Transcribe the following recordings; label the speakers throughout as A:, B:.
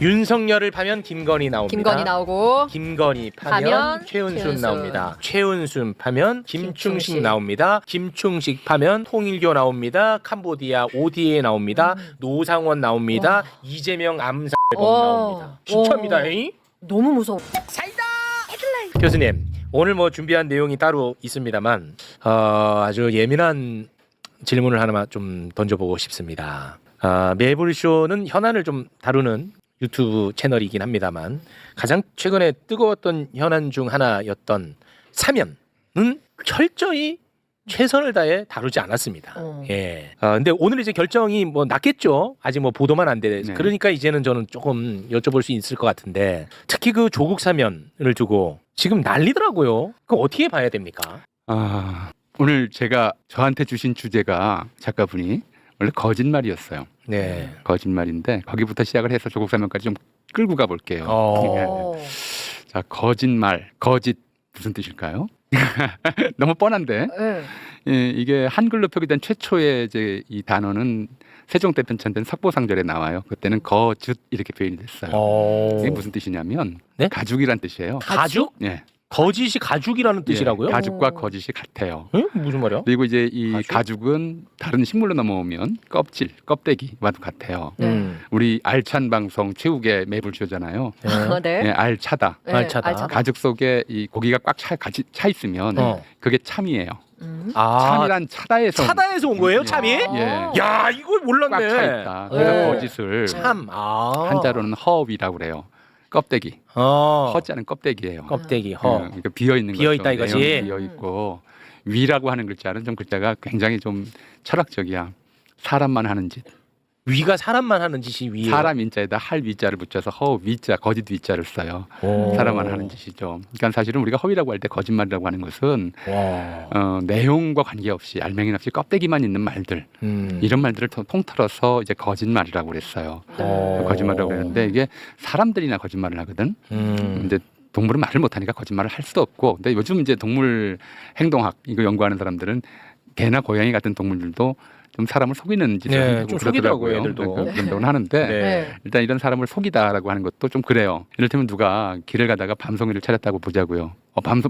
A: 윤석열을 파면 김건희 나옵니다.
B: 김건희 나오고
A: 김건희 파면 최은순 나옵니다. 최은순 파면 김충식 나옵니다. 김충식 파면 통일교 나옵니다. 캄보디아 ODA 나옵니다. 노상원 나옵니다.
B: 와.
A: 이재명 암살 나옵니다. 진짜입니다. 에이?
B: 너무 무서워.
A: 교수님 오늘 뭐 준비한 내용이 따로 있습니다만 아주 예민한 질문을 하나만 좀 던져보고 싶습니다. 매불쇼는 현안을 좀 다루는 유튜브 채널이긴 합니다만 가장 최근에 뜨거웠던 현안 중 하나였던 사면은 철저히 최선을 다해 다루지 않았습니다. 예. 근데 오늘 이제 결정이 뭐 났겠죠. 아직 뭐 보도만 안 돼.
C: 네.
A: 그러니까 이제는 저는 조금 여쭤볼 수 있을 것 같은데 특히 그 조국 사면을 두고 지금 난리더라고요. 그거 어떻게 봐야 됩니까?
C: 오늘 제가 저한테 주신 주제가 작가분이 원래 거짓말이었어요.
A: 네.
C: 거짓말인데 거기부터 시작을 해서 조국 사면까지 좀 끌고 가볼게요. 자, 거짓말, 거짓 무슨 뜻일까요? 너무 뻔한데.
B: 네.
C: 예, 이게 한글로 표기된 최초의 이제 이 단어는 세종 때 편찬된 석보상절에 나와요. 그때는 거짓 이렇게 표현이 됐어요. 이게 무슨 뜻이냐면
A: 네?
C: 가죽이란 뜻이에요.
A: 가죽?
C: 예.
A: 거짓이 가죽이라는 뜻이라고요?
C: 예, 가죽과 거짓이 같아요.
A: 응? 무슨 말이야?
C: 그리고 이제 이
A: 가죽?
C: 가죽은 다른 식물로 넘어오면 껍질, 껍데기와도 같아요. 우리 알찬 방송 최욱의 매불쇼잖아요.
B: 네.
C: 예, 알차다.
B: 네,
A: 알차다.
C: 가죽 속에 이 고기가 꽉 차 있으면 그게 참이에요. 참이란 차다에서
A: 차다에서 온 거예요, 참이?
C: 예.
A: 야, 이걸 몰랐네.
C: 꽉 차 있다. 그래서
B: 네.
C: 거짓을
A: 참.
C: 한자로는 허업이라고 그래요. 껍데기. 허자는 껍데기예요.
A: 껍데기 허.
C: 그러니까 비어 있는
A: 비어
C: 거죠.
A: 있다 이거지?
C: 내용이 비어 있고 위라고 하는 글자는 좀 글자가 굉장히 좀 철학적이야. 사람만 하는 짓.
A: 위가 사람만 하는 짓이 위에.
C: 사람 인자에다 할 위자를 붙여서 허 위자, 거짓 위자를 써요. 사람만 하는 짓이죠. 그러니까 사실은 우리가 허위라고 할 때 거짓말이라고 하는 것은 내용과 관계없이 알맹이 없이 껍데기만 있는 말들 이런 말들을 통틀어서 이제 거짓말이라고 그랬어요. 거짓말이라고 그랬는데 이게 사람들이나 거짓말을 하거든. 근데 동물은 말을 못하니까 거짓말을 할 수도 없고. 근데 요즘 이제 동물 행동학 이거 연구하는 사람들은 개나 고양이 같은 동물들도 좀 사람을 속이는 짓을
A: 네,
C: 하고
A: 좀
C: 그러더라고요.
A: 속이더라고요, 애들도.
C: 그런 운동을 하는데
A: 네.
C: 일단 이런 사람을 속이다라고 하는 것도 좀 그래요. 이를테면 누가 길을 가다가 밤송이를 찾았다고 보자고요.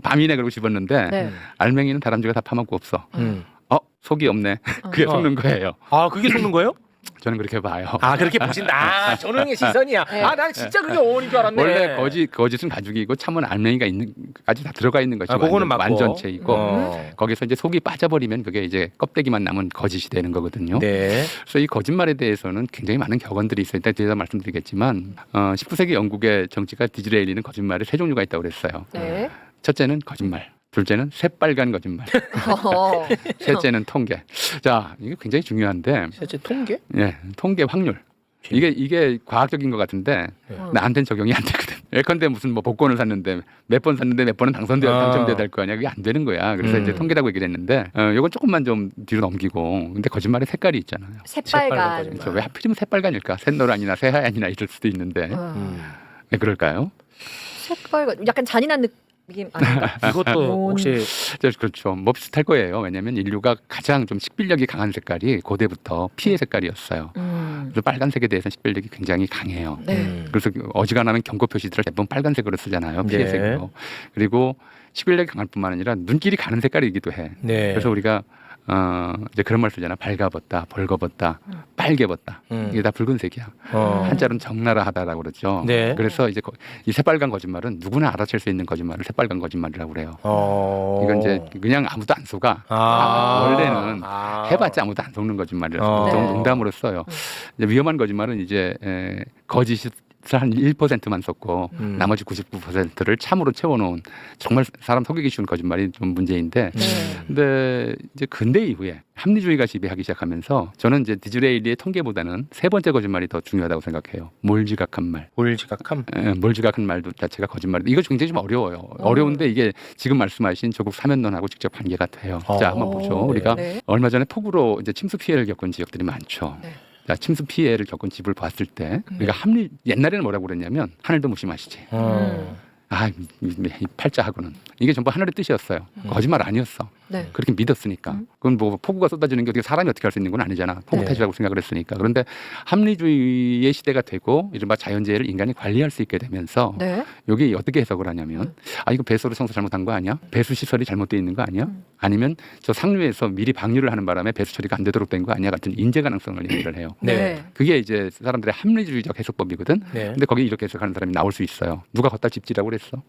C: 밤이네 그러고 집었는데
B: 네.
C: 알맹이는 다람쥐가 다 파먹고 없어. 속이 없네. 그게 속는 거예요.
A: 그게 속는 거예요?
C: 저는 그렇게 봐요.
A: 그렇게 보신다. 전형의 시선이야.
B: 네.
A: 난 진짜 그게 어원인 줄 알았네.
C: 원래 거짓은 가죽이고 참은 알맹이가 있는까지 다 들어가 있는 것이
A: 그거는 맞고.
C: 완전체이고 거기서 이제 속이 빠져버리면 그게 이제 껍데기만 남은 거짓이 되는 거거든요.
A: 네.
C: 그래서 이 거짓말에 대해서는 굉장히 많은 격언들이 있어요. 이따 뒤에서 말씀드리겠지만 19세기 영국의 정치가 디즈레일리는 거짓말에 세 종류가 있다고 그랬어요.
B: 네.
C: 첫째는 거짓말. 둘째는 새빨간 거짓말. 셋째는 통계. 자, 이게 굉장히 중요한데.
A: 셋째 통계?
C: 예, 통계 확률. 이게 과학적인 것 같은데 나한테는 적용이 안 되거든. 예컨대 무슨 뭐 복권을 샀는데 몇 번 샀는데 몇 번은 당첨돼야 될 거 아니야. 그게 안 되는 거야. 그래서 이제 통계라고 얘기를 했는데 이건 조금만 좀 뒤로 넘기고. 근데 거짓말에 색깔이 있잖아요.
B: 새빨간.
A: 거짓말.
C: 왜 하필이면 새빨간일까? 새노란이나 새하얀이나 이럴 수도 있는데 왜 그럴까요?
B: 새빨간. 약간 잔인한 느낌 아닌가?
A: 이것도 혹시
C: 그렇죠. 뭐 비슷할 거예요. 왜냐하면 인류가 가장 좀 식별력이 강한 색깔이 고대부터 피의 색깔이었어요. 그래서 빨간색에 대해서는 식별력이 굉장히 강해요.
B: 네.
C: 그래서 어지간하면 경고 표시들을 대부분 빨간색으로 쓰잖아요. 피해색으로. 그리고 식별력이 강할 뿐만 아니라 눈길이 가는 색깔이기도 해.
A: 네.
C: 그래서 우리가 이제 그런 말 쓰잖아. 밝아벗다, 벌거벗다, 빨개벗다. 이게 다 붉은색이야. 한자로는 적나라하다라고 그러죠.
A: 네.
C: 그래서 이제 이 새빨간 거짓말은 누구나 알아챌 수 있는 거짓말을 새빨간 거짓말이라고 그래요. 이건 이제 그냥 아무도 안 속아. 원래는 해봤자 아무도 안 속는 거짓말이라서 보통 농담으로 써요. 이제 위험한 거짓말은 이제 거짓이 한 1%만 속고 나머지 99%를 참으로 채워놓은 정말 사람 속이기 쉬운 거짓말이 좀 문제인데 근데 이제 근대 이후에 합리주의가 지배하기 시작하면서 저는 이제 디즈레일리의 통계보다는 세 번째 거짓말이 더 중요하다고 생각해요. 몰지각한 말.
A: 몰지각함?
C: 몰지각한 말도 자체가 거짓말인데 이거 굉장히 좀 어려워요. 어려운데 이게 지금 말씀하신 조국 사면론하고 직접 관계가 돼요. 자, 한번 보죠. 우리가 얼마 전에 폭우로 이제 침수 피해를 겪은 지역들이 많죠. 자, 침수 피해를 겪은 집을 봤을 때 우리가 옛날에는 뭐라고 그랬냐면 하늘도 무심하시지. 이 팔자하고는 이게 전부 하늘의 뜻이었어요. 거짓말 아니었어.
B: 네.
C: 그렇게 믿었으니까. 그건 뭐 폭우가 쏟아지는 게 어떻게 사람이 어떻게 할 수 있는 건 아니잖아. 폭우 탓이라고 생각을 했으니까. 그런데 합리주의의 시대가 되고 이른바 자연재해를 인간이 관리할 수 있게 되면서
B: 네.
C: 여기 어떻게 해석을 하냐면 이거 배수로 청소 잘못한 거 아니야? 배수 시설이 잘못되어 있는 거 아니야? 아니면 저 상류에서 미리 방류를 하는 바람에 배수 처리가 안 되도록 된 거 아니야? 같은 인재 가능성을 얘기를 해요.
B: 네.
C: 그게 이제 사람들의 합리주의적 해석법이거든.
A: 네.
C: 근데 거기 이렇게 해석하는 사람이 나올 수 있어요. 누가 걷다 집지라고 그랬어?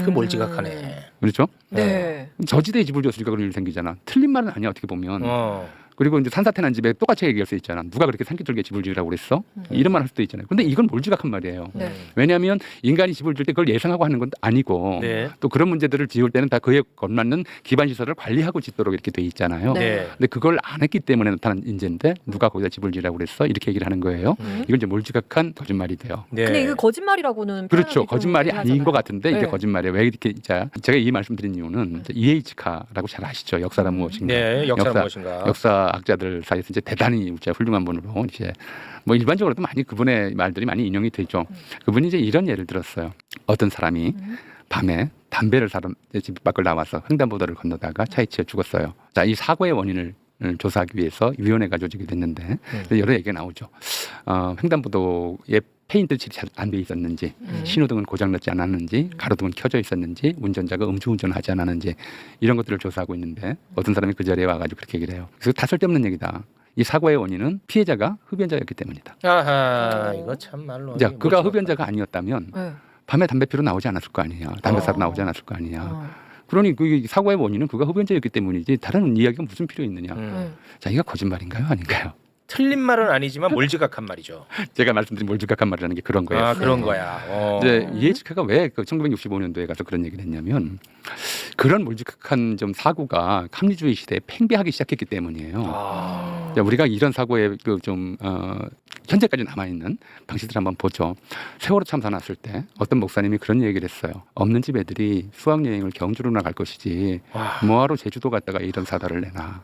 A: 그 몰지각하네.
C: 그렇죠?
B: 네.
C: 저지대에 집을 줬으니까 그런 일이 생기잖아. 틀린 말은 아니야 어떻게 보면. 그리고 이제 산사태 난 집에 똑같이 얘기할 수 있잖아. 누가 그렇게 산기슭에 집을 지으라고 그랬어? 이런 말 할 수도 있잖아요. 근데 이건 몰지각한 말이에요.
B: 네.
C: 왜냐하면 인간이 집을 질 때 그걸 예상하고 하는 건 아니고
A: 네.
C: 또 그런 문제들을 지을 때는 다 그에 걸맞는 기반 시설을 관리하고 짓도록 이렇게 돼 있잖아요.
B: 네.
C: 근데 그걸 안 했기 때문에 나타난 인재인데 누가 거기다 집을 지으라고 그랬어? 이렇게 얘기를 하는 거예요. 이건 이제 몰지각한 거짓말이 돼요.
A: 네.
B: 근데 이거 거짓말이라고는
C: 그렇죠.
B: 표현이 좀
C: 거짓말이 아닌 것 같은데 이게
B: 네.
C: 거짓말이에요. 왜 이렇게 제가 이 말씀드린 이유는 EH카라고 잘 아시죠? 역사란 무엇인가?
A: 네, 역사는 무엇인가?
C: 역사학자들 사이에서 이제 대단히 훌륭한 분으로 이제 뭐 일반적으로도 많이 그분의 말들이 많이 인용이 되죠. 그분이 이제 이런 예를 들었어요. 어떤 사람이 밤에 담배를 사러 집 밖을 나와서 횡단보도를 건너다가 차에 치여 죽었어요. 자, 이 사고의 원인을 조사하기 위해서 위원회가 조직이 됐는데 여러 얘기가 나오죠. 횡단보도에 페인트 칠이 잘 안 돼 있었는지, 신호등은 고장났지 않았는지, 가로등은 켜져 있었는지, 운전자가 음주운전을 하지 않았는지 이런 것들을 조사하고 있는데 어떤 사람이 그 자리에 와가지고 그렇게 얘기를 해요. 그래서 다 쓸데없는 얘기다. 이 사고의 원인은 피해자가 흡연자였기 때문이다.
A: 아하, 이거 참 말로.
C: 자, 그가 흡연자가 아니었다면
B: 네.
C: 밤에 담배 피러 나오지 않았을 거 아니냐. 담배 사러 나오지 않았을 거 아니냐. 그러니 그 사고의 원인은 그가 흡연자였기 때문이지 다른 이야기가 무슨 필요 있느냐. 자, 이거 거짓말인가요? 아닌가요?
A: 틀린 말은 아니지만 몰지각한 말이죠.
C: 제가 말씀드린 몰지각한 말이라는 게 그런 거예요.
A: 아, 그런 거야.
C: 이제 EH카가 왜 1965년도에 가서 그런 얘기를 했냐면 그런 몰지각한 좀 사고가 합리주의 시대에 팽배하기 시작했기 때문이에요. 자, 우리가 이런 사고에 현재까지 남아있는 방식들 한번 보죠. 세월호 참사 났을 때 어떤 목사님이 그런 얘기를 했어요. 없는 집 애들이 수학여행을 경주로 나갈 것이지 뭐하러 제주도 갔다가 이런 사달을 내나.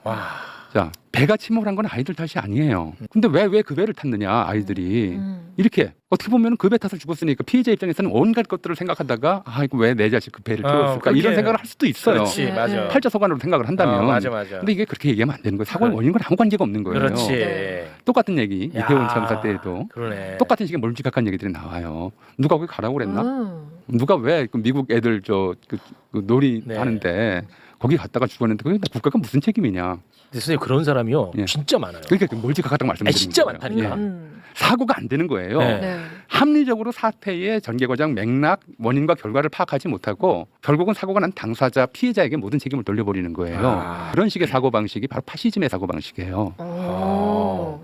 C: 자, 배가 침몰한 건 아이들 탓이 아니에요. 근데 왜 그 배를 탔느냐 아이들이. 이렇게 어떻게 보면 그 배 타서 죽었으니까 피해자 입장에서는 온갖 것들을 생각하다가 이거 왜 내 자식 그 배를 태웠을까 이런 생각을 할 수도 있어요.
A: 그렇지, 맞아.
C: 팔자소관으로 생각을 한다면.
A: 맞아.
C: 근데 이게 그렇게 얘기하면 안 되는 거예요. 사고의 원인과 아무 관계가 없는 거예요.
A: 그렇지.
B: 네.
C: 똑같은 얘기 이태원 참사 때에도
A: 그러네.
C: 똑같은 식의 몰지각한 얘기들이 나와요. 누가 거기 가라고 그랬나? 누가 왜 그 미국 애들 그 놀이 하는데 거기 갔다가 죽었는데 그게 국가가 무슨 책임이냐?
A: 선생님 그런 사람이요.
C: 예.
A: 진짜 많아요.
C: 그러니까 몰지각하다고 말씀드리는
A: 진짜
C: 거예요.
A: 많다니까.
C: 사고가 안 되는 거예요.
A: 네.
B: 네.
C: 합리적으로 사태의 전개과정 맥락 원인과 결과를 파악하지 못하고 결국은 사고가 난 당사자 피해자에게 모든 책임을 돌려버리는 거예요. 그런 식의 사고방식이 바로 파시즘의 사고방식이에요.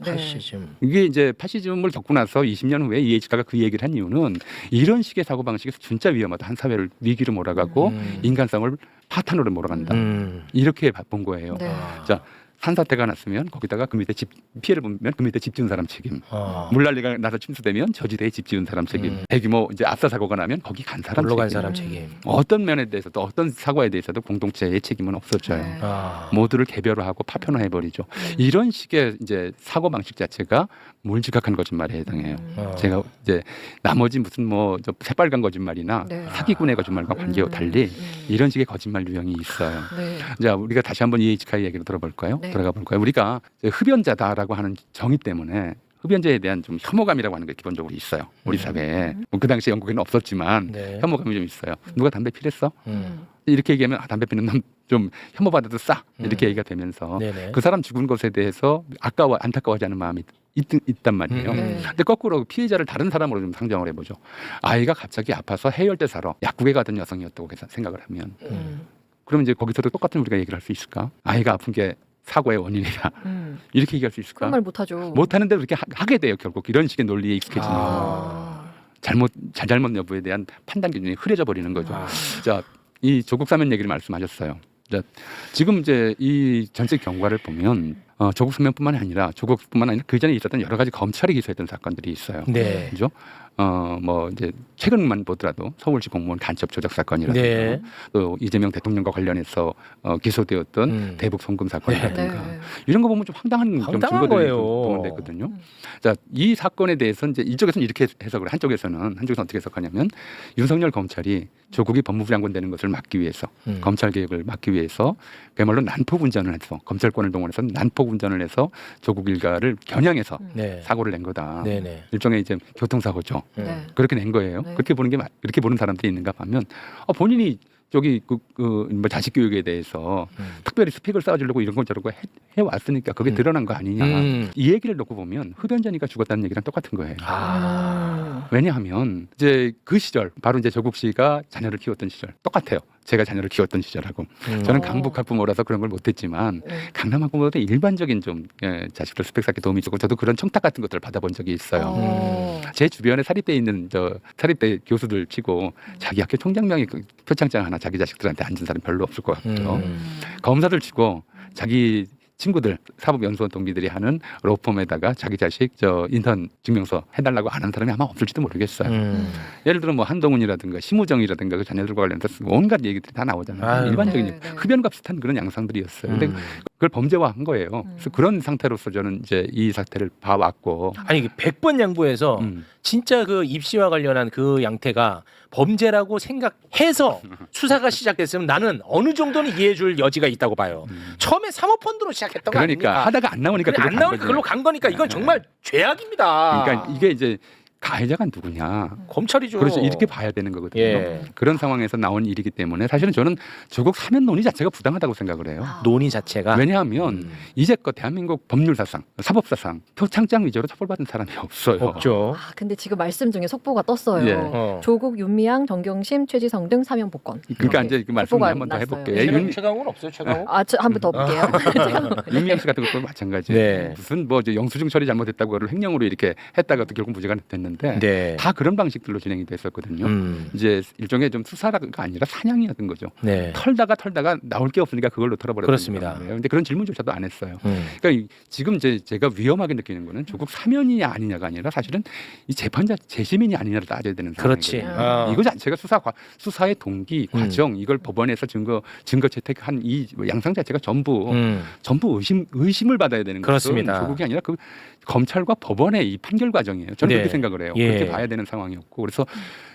B: 네.
A: 파시즘.
C: 이게 이제 파시즘을 겪고 나서 20년 후에 EH카가 그 얘기를 한 이유는 이런 식의 사고방식에서 진짜 위험하다. 한 사회를 위기로 몰아가고 인간성을 파탄으로 몰아간다. 이렇게 본 거예요.
B: 네.
C: 자, 산사태가 났으면 거기다가 그 밑에 피해를 보면 그 밑에 집 지은 사람 책임. 물난리가 나서 침수되면 저지대에 집 지은 사람 책임. 대규모 이제 압사 사고가 나면 거기 간 사람
A: 놀러
C: 책임.
A: 간 사람 책임.
C: 어떤 면에 대해서도 어떤 사고에 대해서도 공동체의 책임은 없어져요.
B: 네.
C: 모두를 개별화하고 파편화해 버리죠. 이런 식의 이제 사고 방식 자체가 몰지각한 거짓말에 해당해요. 제가 이제 나머지 무슨 저 새빨간 거짓말이나
B: 네.
C: 사기꾼의 거짓말과 관계와 달리 이런 식의 거짓말 유형이 있어요.
B: 네.
C: 자, 우리가 다시 한번 EH카의 얘기로 들어볼까요?
B: 네.
C: 들어가 볼까요? 우리가 흡연자다라고 하는 정의 때문에 흡연자에 대한 좀 혐오감이라고 하는 게 기본적으로 있어요. 우리 사회에. 그 당시 영국에는 없었지만 혐오감이 좀 있어요. 누가 담배 피랬어? 이렇게 얘기하면 담배 피는 놈 좀 혐오받아도 싸 이렇게 얘기가 되면서 그 사람 죽은 것에 대해서 안타까워하지 않은 마음이 있단 말이에요. 근데 거꾸로 피해자를 다른 사람으로 좀 상정을 해보죠. 아이가 갑자기 아파서 해열대 사러 약국에 가던 여성이었다고 생각을 하면 그럼 이제 거기서도 똑같은 우리가 얘기를 할 수 있을까? 아이가 아픈 게 사고의 원인이다. 이렇게 얘기할 수 있을까?
B: 그런 말 못하죠.
C: 못하는데 그렇게 하게 돼요. 결국 이런 식의 논리에 익숙해지면 잘잘못 여부에 대한 판단 기준이 흐려져 버리는 거죠. 자, 이 조국 사면 얘기를 말씀하셨어요. 자, 지금 이제 이 전체 경과를 보면 조국 사면뿐만 아니라 조국뿐만 아니라 그 전에 있었던 여러 가지 검찰이 기소했던 사건들이 있어요.
A: 네.
C: 그죠? 뭐 이제 최근만 보더라도 서울시 공무원 간첩 조작 사건이라든가
A: 네.
C: 또 이재명 대통령과 관련해서 기소되었던 대북 송금 사건이라든가
B: 네.
C: 이런 거 보면 좀 황당한
A: 황당한
C: 증거들이
A: 거예요.
C: 동원됐거든요. 자, 이 사건에 대해서 이제 이쪽에서는 이렇게 해석을 한쪽에서는 어떻게 해석하냐면 윤석열 검찰이 조국이 법무부 장관 되는 것을 막기 위해서 검찰 개혁을 막기 위해서 그야말로 난폭 운전을 해서 검찰권을 동원해서 난폭 운전을 해서 조국 일가를 겨냥해서
A: 네.
C: 사고를 낸 거다.
A: 네네.
C: 일종의 이제 교통사고죠.
B: 네.
C: 그렇게 낸 거예요.
B: 네.
C: 그렇게 보는 게 그렇게 보는 사람들이 있는가 하면 본인이 저기 뭐 자식 교육에 대해서 특별히 스펙을 쌓아주려고 이런 건 저런 거 해왔으니까 그게 드러난 거 아니냐. 이 얘기를 놓고 보면 흡연자니까 죽었다는 얘기랑 똑같은 거예요. 왜냐하면 이제 그 시절 바로 이제 조국 씨가 자녀를 키웠던 시절 똑같아요. 제가 자녀를 키웠던 시절하고 저는 강북 학부모라서 그런 걸 못했지만 강남 학부모들 일반적인 좀 자식들 스펙 쌓기 도움이 주고 저도 그런 청탁 같은 것들을 받아본 적이 있어요. 제 주변에 사립대에 있는 사립대 교수들 치고 자기 학교 총장명이 표창장 하나 자기 자식들한테 앉은 사람 별로 없을 것 같고요. 검사들 치고 자기 친구들 사법연수원 동기들이 하는 로펌에다가 자기 자식 인턴 증명서 해달라고 안 하는 사람이 아마 없을지도 모르겠어요. 예를 들어 뭐 한동훈이라든가 심우정이라든가 그 자녀들과 관련해서 온갖 얘기들이 다 나오잖아요. 일반적인
B: 네.
C: 흡연과 비슷한 그런 양상들이었어요. 근데 그걸 범죄화한 거예요. 그래서 그런 상태로서 저는 이제 이 사태를 봐왔고
A: 아니 100번 양보해서 진짜 그 입시와 관련한 그 양태가 범죄라고 생각해서 수사가 시작됐으면 나는 어느 정도는 이해해줄 여지가 있다고 봐요. 처음에 사모펀드로 시작했던 거
C: 그러니까
A: 아닙니까?
C: 하다가 안 나오니까
A: 안 나오니까 그걸로 간 거니까 이건 정말 죄악입니다.
C: 그러니까 이게 이제 가해자가 누구냐.
A: 검찰이죠.
C: 그래서 이렇게 봐야 되는 거거든요.
A: 예.
C: 그런 상황에서 나온 일이기 때문에 사실은 저는 조국 사면 논의 자체가 부당하다고 생각을 해요.
A: 논의 자체가
C: 왜냐하면 이제껏 대한민국 법률사상, 사법사상 표창장 위조로 처벌받은 사람이 없어요.
A: 없죠.
B: 근데 지금 말씀 중에 속보가 떴어요.
C: 예.
B: 조국, 윤미향, 정경심, 최지성 등 사면 복권.
C: 그러니까 이제 그 말씀을
B: 속보가
C: 한번 더
B: 났어요.
C: 해볼게요.
A: 최강훈 없어요. 최강훈?
B: 한 번 더 볼게요.
C: 윤미향 씨 같은 것도 마찬가지.
A: 네.
C: 무슨 뭐 이제 영수증 처리 잘못했다고 그걸 횡령으로 이렇게 했다가 또 결국 무죄가 됐는데
A: 네.
C: 다 그런 방식들로 진행이 됐었거든요. 이제 일종의 좀 수사가 아니라 사냥이었던 거죠.
A: 네.
C: 털다가 나올 게 없으니까 그걸로 털어버렸던
A: 그렇습니다.
C: 거예요. 근데 그런 질문조차도 안 했어요. 그러니까 지금 이제 제가 위험하게 느끼는 거는 조국 사면이냐 아니냐가 아니라 사실은 이 재판자 재심이냐 아니냐를 따져야 되는
A: 그렇지.
C: 상황이거든요. 이거 자체가 수사의 동기, 과정, 이걸 법원에서 증거 채택한 이 양상 자체가 전부 의심을 받아야 되는
A: 그렇습니다.
C: 것은 조국이 아니라 그 검찰과 법원의 이 판결 과정이에요. 저는
A: 네.
C: 그렇게 생각을 해요.
A: 예.
C: 그렇게 봐야 되는 상황이었고 그래서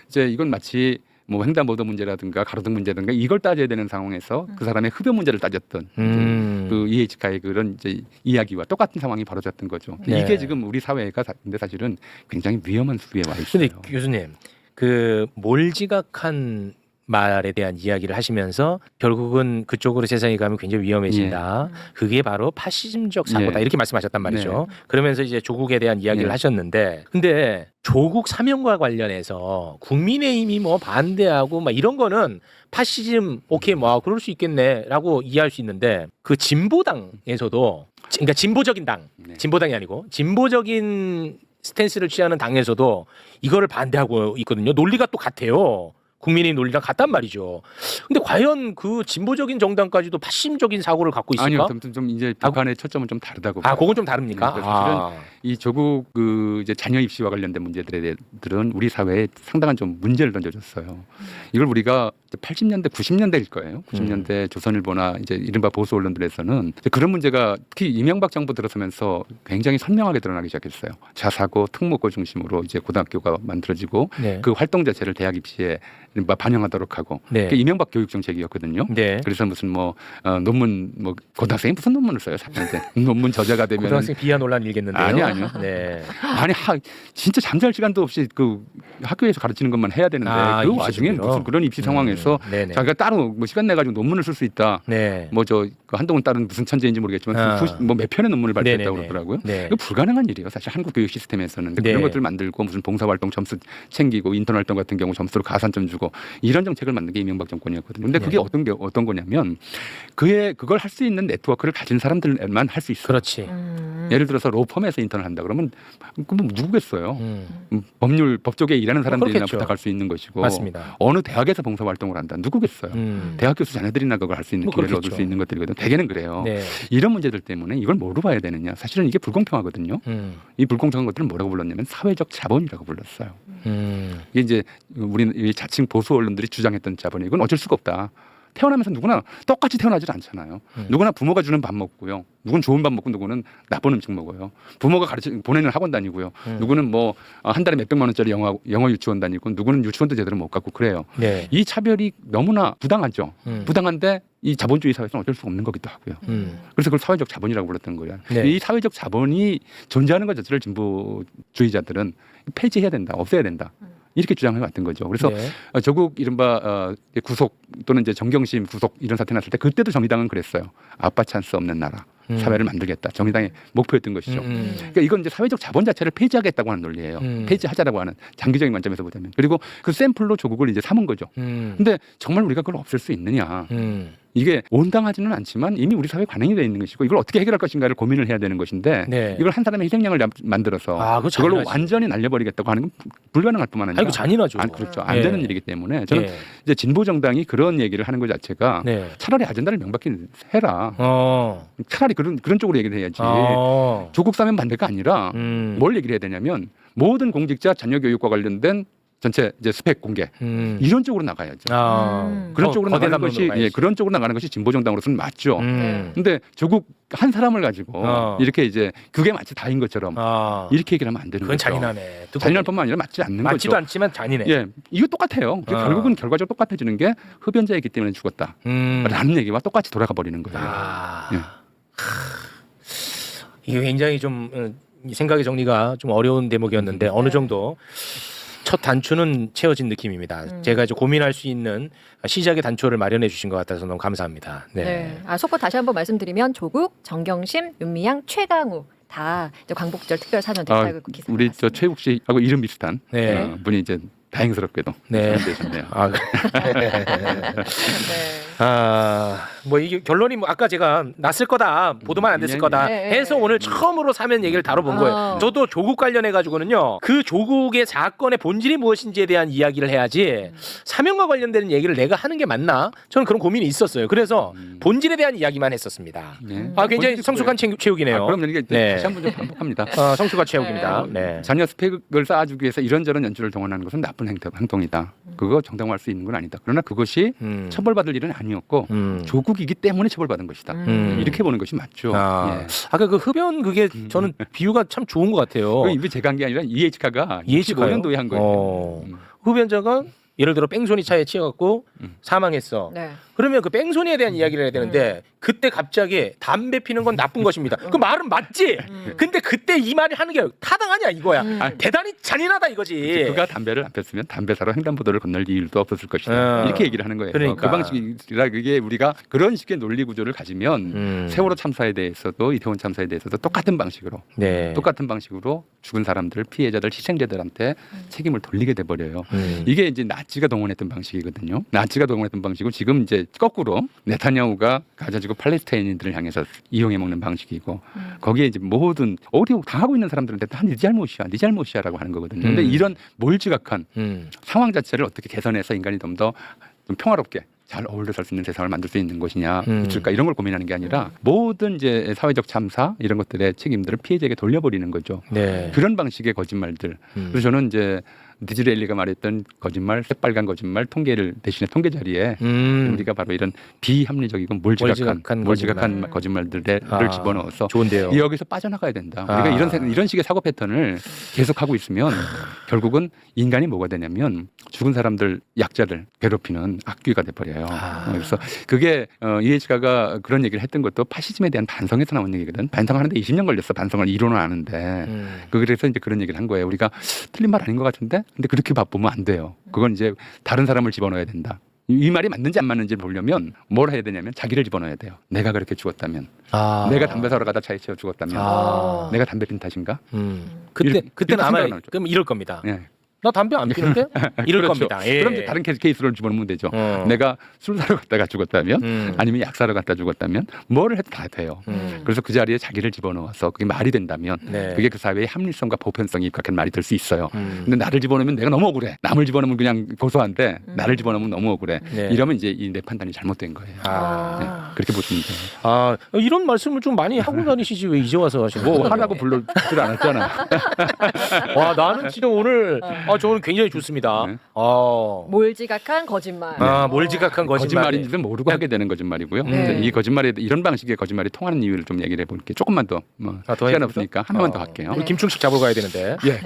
C: 이제 이건 마치 뭐 횡단보도 문제라든가 가로등 문제라든가 이걸 따져야 되는 상황에서 그 사람의 흡연 문제를 따졌던 그 이해직하의 그런 이제 이야기와 똑같은 상황이 벌어졌던 거죠.
A: 네. 이게
C: 지금 우리 사회가 근데 사실은 굉장히 위험한 수위에 와 있어요.
A: 근데 교수님 그 몰지각한 말에 대한 이야기를 하시면서 결국은 그쪽으로 세상이 가면 굉장히 위험해진다. 그게 바로 파시즘적 사고다.
C: 예.
A: 이렇게 말씀하셨단 말이죠.
C: 네.
A: 그러면서 이제 조국에 대한 이야기를
C: 네.
A: 하셨는데 근데 조국 사면과 관련해서 국민의힘이 뭐 반대하고 막 이런 거는 파시즘 오케이 뭐 그럴 수 있겠네라고 이해할 수 있는데 그 진보당에서도 그러니까 진보적인 당, 진보당이 아니고 진보적인 스탠스를 취하는 당에서도 이거를 반대하고 있거든요. 논리가 또 같아요. 국민의 논리랑 같단 말이죠. 근데 과연 그 진보적인 정당까지도 파시즘적인 사고를 갖고 있을까?
C: 아니요, 좀 이제 비판의 초점은 좀 다르다고.
A: 그건 좀 다릅니까?
C: 사실은 이 조국 그 이제 자녀 입시와 관련된 문제들은 우리 사회에 상당한 좀 문제를 던져줬어요. 이걸 우리가 80년대, 90년대일 거예요. 90년대 조선일보나 이제 이른바 보수 언론들에서는 그런 문제가 특히 이명박 정부 들어서면서 굉장히 선명하게 드러나기 시작했어요. 자사고, 특목고 중심으로 이제 고등학교가 만들어지고
A: 네.
C: 그 활동 자체를 대학 입시에 반영하도록 하고
A: 네.
C: 그게 이명박 교육 정책이었거든요.
A: 네.
C: 그래서 무슨 논문 고등학생이 무슨 논문을 써요? 이제 논문 저자가 되면
A: 고등학생 비하 논란 일겠는데요.
C: 아니요.
A: 네.
C: 아니 진짜 잠잘 시간도 없이 그 학교에서 가르치는 것만 해야 되는데 그 와중에 무슨 그런 입시 상황에서 자기가 따로 뭐 시간 내 가지고 논문을 쓸 수 있다.
A: 네.
C: 뭐 그 한동훈 딸은 무슨 천재인지 모르겠지만 뭐 몇 편의 논문을 발표했다고 그러더라고요.
A: 네.
C: 이거 불가능한 일이에요. 사실 한국 교육 시스템에서는 그런 것들 만들고 무슨 봉사활동 점수 챙기고 인턴 활동 같은 경우 점수로 가산점 주고 이런 정책을 만든 게 이명박 정권이었거든요. 근데 그게 어떤 거냐면 그걸 할 수 있는 네트워크를 가진 사람들만 할 수 있어요.
A: 그렇지.
C: 예를 들어서 로펌에서 인턴을 한다 그러면 그럼 누구겠어요? 법조계에 일하는 사람들이나 부탁할 수 있는 것이고
A: 맞습니다.
C: 어느 대학에서 봉사활동 활동을 한다. 누구겠어요? 대학 교수 자녀들이나 그걸 할 수 있는
A: 뭐
C: 기회를
A: 그렇겠죠.
C: 얻을 수 있는 것들이거든. 대개는 그래요.
A: 네.
C: 이런 문제들 때문에 이걸 뭐로 봐야 되느냐? 사실은 이게 불공평하거든요. 이 불공평한 것들을 뭐라고 불렀냐면 사회적 자본이라고 불렀어요. 이게 이제 우리 자칭 보수 언론들이 주장했던 자본이 이건 어쩔 수가 없다. 태어나면서 누구나 똑같이 태어나질 않잖아요. 누구나 부모가 주는 밥 먹고요. 누구는 좋은 밥 먹고 누구는 나쁜 음식 먹어요. 부모가 보내는 학원 다니고요. 누구는 뭐 한 달에 몇백만 원짜리 영어 유치원 다니고 누구는 유치원도 제대로 못 가고 그래요.
A: 네.
C: 이 차별이 너무나 부당하죠. 부당한데 이 자본주의 사회에서는 어쩔 수 없는 거기도 하고요. 그래서 그걸 사회적 자본이라고 불렀던 거예요.
A: 네.
C: 이 사회적 자본이 존재하는 것 자체를 진보주의자들은 폐지해야 된다. 없애야 된다. 이렇게 주장해 왔던 거죠. 그래서
A: 네.
C: 조국 이른바 구속 또는 이제 정경심 구속 이런 사태 났을 때 그때도 정의당은 그랬어요. 아빠 찬스 없는 나라 사회를 만들겠다. 정의당의 목표였던 것이죠. 그러니까 이건 이제 사회적 자본 자체를 폐지하겠다고 하는 논리예요. 폐지하자라고 하는 장기적인 관점에서 보자면. 그리고 그 샘플로 조국을 이제 삼은 거죠. 근데 정말 우리가 그걸 없앨 수 있느냐? 이게 온당하지는 않지만 이미 우리 사회에 관행이 되어 있는 것이고 이걸 어떻게 해결할 것인가를 고민을 해야 되는 것인데
A: 네.
C: 이걸 한 사람의 희생양을 만들어서
A: 그거
C: 그걸로
A: 잔인하지.
C: 완전히 날려버리겠다고 하는 건 불가능할 뿐만 아니라
A: 아이고 잔인하죠.
C: 그렇죠. 안
A: 네.
C: 되는 일이기 때문에 저는
A: 네.
C: 이제 진보 정당이 그런 얘기를 하는 것 자체가
A: 네.
C: 차라리 아젠다를 명확히 해라. 차라리 그런 쪽으로 얘기를 해야지. 조국 사면 반대가 아니라 뭘 얘기를 해야 되냐면 모든 공직자 자녀 교육과 관련된 전체 이제 스펙 공개 이런 쪽으로 나가야죠. 그런 쪽으로 나가는 것이 그런 쪽으로 나가는 것이 진보 정당으로서는 맞죠. 근데 조국 한 사람을 가지고 이렇게 이제 그게 마치 다인 것처럼 이렇게 얘기를 하면 안 되는
A: 그건
C: 거죠.
A: 잔인하네.
C: 잔인할 뿐만 아니라 맞지 않는 거죠.
A: 맞지도 않지만 잔인해.
C: 예, 이거 똑같아요. 결국은 결과적으로 똑같아지는 게 흡연자이기 때문에 죽었다. 라는 얘기와 똑같이 돌아가 버리는 거예요. 예.
A: 이게 굉장히 좀 생각의 정리가 좀 어려운 대목이었는데 어느 정도 첫 단추는 채워진 느낌입니다. 제가 이제 고민할 수 있는 시작의 단초를 마련해 주신 것 같아서 너무 감사합니다. 네.
B: 네. 속보 다시 한번 말씀드리면 조국, 정경심, 윤미향, 최강우 다 이제 광복절 특별 사전 대사극 기사.
C: 우리 저 최국 씨하고 이름 비슷한
A: 네.
C: 분이 이제 다행스럽게도
A: 네.
C: 되셨네요.
A: 뭐 이게 결론이 뭐 아까 제가 났을 거다 보도만 안 됐을 거다 해서 오늘 처음으로 사면 얘기를 다뤄본 거예요. 저도 조국 관련해 가지고는요 그 조국의 사건의 본질이 무엇인지에 대한 이야기를 해야지 사면과 관련되는 얘기를 내가 하는 게 맞나 저는 그런 고민이 있었어요. 그래서 본질에 대한 이야기만 했었습니다.
C: 네.
A: 굉장히 성숙한 체육이네요.
C: 그럼 이게
A: 네.
C: 다시 한 번 좀 반복합니다.
A: 성숙한 체육입니다. 네.
C: 자녀 스펙을 쌓아주기 위해서 이런저런 연주를 동원하는 것은 나쁜 행동이다. 그거 정당화할 수 있는 건 아니다. 그러나 그것이 처벌받을 일은 아니었고 조국이기 때문에 처벌받은 것이다. 이렇게 보는 것이 맞죠. 예.
A: 아까 그 흡연 그게 저는 비유가 참 좋은 것 같아요.
C: 이게 제가 한 게 아니라 EH카가
A: EH카요?
C: 25년도에 한 거예요.
A: 흡연자가 예를 들어 뺑소니 차에 치여갖고 사망했어.
B: 네.
A: 그러면 그 뺑소니에 대한 이야기를 해야 되는데 그때 갑자기 담배 피는 건 나쁜 것입니다. 그 말은 맞지. 근데 그때 이 말을 하는 게 타당하냐 이거야. 대단히 잔인하다 이거지.
C: 그가 담배를 안 폈으면 담배 사러 횡단보도를 건널 이유도 없었을 것이다. 이렇게 얘기를 하는 거예요.
A: 그러니까.
C: 그 방식이라 그게 우리가 그런 식의 논리 구조를 가지면 세월호 참사에 대해서도 이태원 참사에 대해서도 똑같은 방식으로 죽은 사람들, 피해자들, 희생자들한테 책임을 돌리게 돼 버려요. 이게 이제 나치가 동원했던 방식이거든요. 나치가 동원했던 방식이고 지금 이제 거꾸로 네타냐후가 가자지구 팔레스타인인들을 향해서 이용해 먹는 방식이고 거기에 이제 모든 어디 당하고 있는 사람들한테 다 네 잘못이야라고 하는 거거든요. 근데 이런 몰지각한 상황 자체를 어떻게 개선해서 인간이 좀 더 좀 평화롭게 잘 어울려 살 수 있는 세상을 만들 수 있는 것이냐 있을까 이런 걸 고민하는 게 아니라 모든 이제 사회적 참사 이런 것들의 책임들을 피해자에게 돌려버리는 거죠.
A: 네.
C: 그런 방식의 거짓말들. 그래서 저는 이제 디즈레일리가 말했던 거짓말, 새빨간 거짓말 통계를 대신에 통계 자리에 우리가 바로 이런 비합리적이고 몰지각한 거짓말들을 집어넣어서
A: 좋은데요.
C: 여기서 빠져나가야 된다. 우리가 이런 식의 사고 패턴을 계속하고 있으면 결국은 인간이 뭐가 되냐면 죽은 사람들, 약자들 괴롭히는 악귀가 돼버려요. 그래서 그게 이해치가가 그런 얘기를 했던 것도 파시즘에 대한 반성에서 나온 얘기거든. 반성하는데 20년 걸렸어. 반성을 이론은 아는데. 그래서 이제 그런 얘기를 한 거예요. 우리가 틀린 말 아닌 것 같은데 근데 그렇게 바쁘면 안 돼요. 그건 이제 다른 사람을 집어넣어야 된다. 이 말이 맞는지 안 맞는지 보려면 뭘 해야 되냐면 자기를 집어넣어야 돼요. 내가 그렇게 죽었다면, 내가 담배 사러 가다 차에 치여 죽었다면, 내가 담배 핀 탓인가?
A: 그때는 아마 그럼 이럴 겁니다.
C: 네.
A: 나 담배 안 피는데 이럴
C: 그렇죠.
A: 겁니다. 예.
C: 그럼 이제 다른 케이스를 집어넣으면 되죠. 내가 술 사러 갔다가 죽었다면 아니면 약 사러 갔다 죽었다면 뭐를 해도 다 돼요. 그래서 그 자리에 자기를 집어넣어서 그게 말이 된다면
A: 네.
C: 그게 그 사회의 합리성과 보편성이 입각한 말이 될 수 있어요. 근데 나를 집어넣으면 내가 너무 억울해. 남을 집어넣으면 그냥 고소한데 나를 집어넣으면 너무 억울해.
A: 네.
C: 이러면 이제 이 내 판단이 잘못된 거예요. 네. 그렇게 보시면 돼요.
A: 아, 이런 말씀을 좀 많이 하고 다니시지 왜 이제 와서 하시는 거예요?
C: 뭐 하라고 불러주질 않았잖아.
A: 와, 나는 지금 오늘 저는 굉장히 좋습니다.
C: 네.
B: 몰지각한 거짓말.
A: 몰지각한 거짓말.
C: 거짓말인지는 모르고 하게 되는 거짓말이고요.
B: 네.
C: 이 거짓말에 이런 방식의 거짓말이 통하는 이유를 좀 얘기를 해볼게요. 조금만 더,
A: 더
C: 시간
A: 해볼까?
C: 없으니까 하나만 더 할게요.
A: 우리 김충식 잡으러 가야 되는데.
C: 예,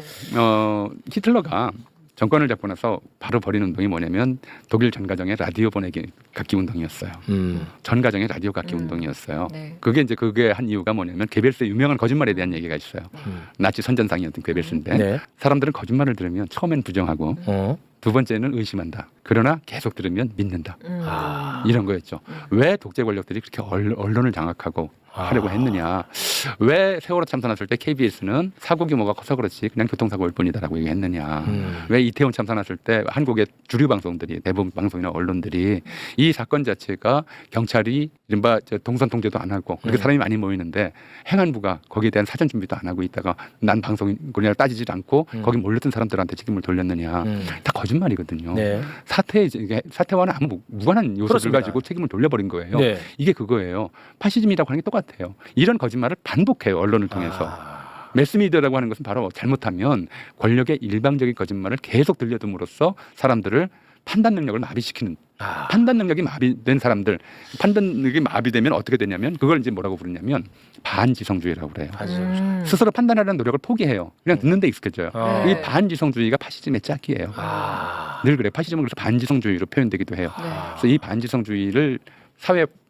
C: 히틀러가 정권을 잡고 나서 바로 벌인 운동이 뭐냐면 독일 전 가정의 라디오 보내기 갖기 운동이었어요. 전 가정의 라디오 갖기 운동이었어요.
B: 네.
C: 그게 한 이유가 뭐냐면 괴벨스의 유명한 거짓말에 대한 얘기가 있어요. 나치 선전상이었던 괴벨스인데
A: 네.
C: 사람들은 거짓말을 들으면 처음엔 부정하고 두 번째는 의심한다. 그러나 계속 들으면 믿는다. 이런 거였죠. 왜 독재 권력들이 그렇게 언론을 장악하고 하려고 했느냐. 왜 세월호 참사 났을 때 KBS는 사고 규모가 커서 그렇지 그냥 교통사고일 뿐이다라고 얘기했느냐. 왜 이태원 참사 났을 때 한국의 주류 방송들이 대부분 방송이나 언론들이 이 사건 자체가 경찰이 이른바 동선 통제도 안 하고 그렇게 사람이 많이 모이는데 행안부가 거기에 대한 사전 준비도 안 하고 있다가 난 방송이냐 따지질 않고 거기 몰렸던 사람들한테 책임을 돌렸느냐. 다 거짓말이거든요.
A: 네.
C: 사태와는 아무 무관한 요소를
A: 그렇습니다.
C: 가지고 책임을 돌려버린 거예요.
A: 네.
C: 이게 그거예요. 파시즘이라고 하는 게 똑같아요. 이런 거짓말을 반복해요. 언론을 통해서. 매스미디어라고 하는 것은 바로 잘못하면 권력의 일방적인 거짓말을 계속 들려둠으로써 사람들을 판단 능력을 마비시키는 판단 능력이 마비된 사람들 판단 능력이 마비되면 어떻게 되냐면 그걸 이제 뭐라고 부르냐면 반지성주의라고 그래요. 스스로 판단하려는 노력을 포기해요. 그냥 듣는 데 익숙해져요.
B: 네.
C: 이 반지성주의가 파시즘의 짝이에요. 늘 그래요. 파시즘은 그래서 반지성주의로 표현되기도 해요.
B: 네.
C: 그래서 이 반지성주의를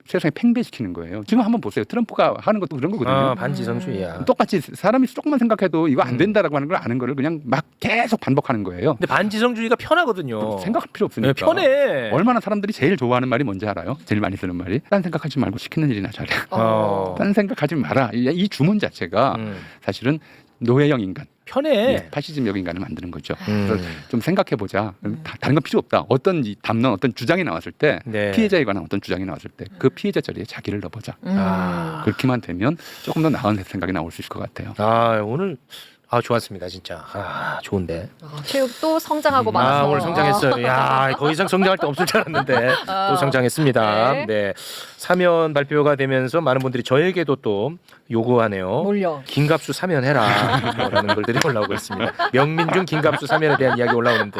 C: 세상에 팽배시키는 거예요. 지금 한번 보세요. 트럼프가 하는 것도 그런 거거든요.
A: 반지성주의야.
C: 똑같이 사람이 조금만 생각해도 이거 안 된다라고 하는 걸 아는 거를 그냥 막 계속 반복하는 거예요.
A: 근데 반지성주의가 편하거든요.
C: 생각할 필요 없으니까.
A: 네, 편해.
C: 얼마나 사람들이 제일 좋아하는 말이 뭔지 알아요? 제일 많이 쓰는 말이 딴 생각하지 말고 시키는 일이나 잘해. 딴 생각하지 마라. 이 주문 자체가 사실은 노예형 인간.
A: 편해.
C: 파시즘적 인간을 만드는 거죠. 그래서 좀 생각해보자. 다른 건 필요 없다. 어떤 담론, 어떤 주장이 나왔을 때
A: 네.
C: 피해자에 관한 어떤 주장이 나왔을 때 그 피해자 자리에 자기를 넣어보자. 그렇게만 되면 조금 더 나은 생각이 나올 수 있을 것 같아요.
A: 오늘 좋았습니다, 진짜. 좋은데.
B: 체육도 성장하고 많아서.
A: 오늘 성장했어요. 야, 더 이상 성장할 데 없을 줄 알았는데 또 성장했습니다.
B: 네.
A: 네. 사면 발표가 되면서 많은 분들이 저에게도 또 요구하네요.
B: 몰려.
A: 김갑수 사면해라 라는 글들이 올라오고 있습니다. 명민중 김갑수 사면에 대한 이야기 올라오는데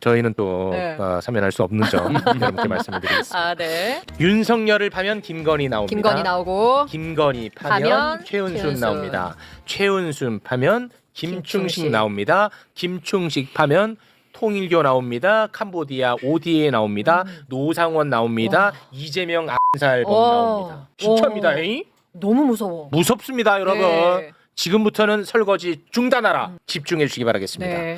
A: 저희는 또
B: 네.
A: 사면할 수 없는 점 여러분께 말씀을 드리겠습니다.
B: 네.
A: 윤석열을 파면 김건희 나옵니다.
B: 김건희 나오고.
A: 김건희 파면
B: 파면
A: 최은순
B: 최은순.
A: 나옵니다. 최은순 파면 김충식
B: 김충식.
A: 나옵니다. 김충식 파면 통일교 나옵니다. 캄보디아 ODA 나옵니다. 노상원 나옵니다. 이재명 안살범 나옵니다. 진짜입니다. 에이?
B: 너무 무서워.
A: 무섭습니다, 여러분.
B: 네.
A: 지금부터는 설거지 중단하라. 집중해 주시기 바라겠습니다.
B: 네.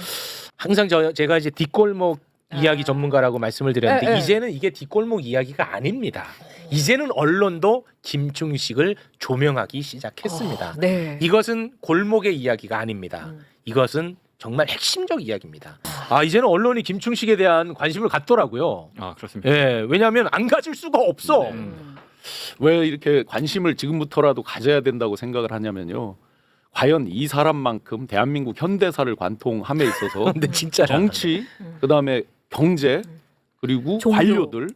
A: 항상 제가 이제 뒷골목 이야기 전문가라고 말씀을 드렸는데
B: 네, 네.
A: 이제는 이게 뒷골목 이야기가 아닙니다. 이제는 언론도 김충식을 조명하기 시작했습니다.
B: 네.
A: 이것은 골목의 이야기가 아닙니다. 이것은 정말 핵심적 이야기입니다. 이제는 언론이 김충식에 대한 관심을 갖더라고요.
C: 그렇습니다.
A: 예, 왜냐하면 안 가질 수가 없어.
D: 왜 이렇게 관심을 지금부터라도 가져야 된다고 생각을 하냐면요. 과연 이 사람만큼 대한민국 현대사를 관통함에 있어서
A: 근데 진짜
D: 정치, 그다음에 경제, 그리고
B: 종교.
D: 관료들,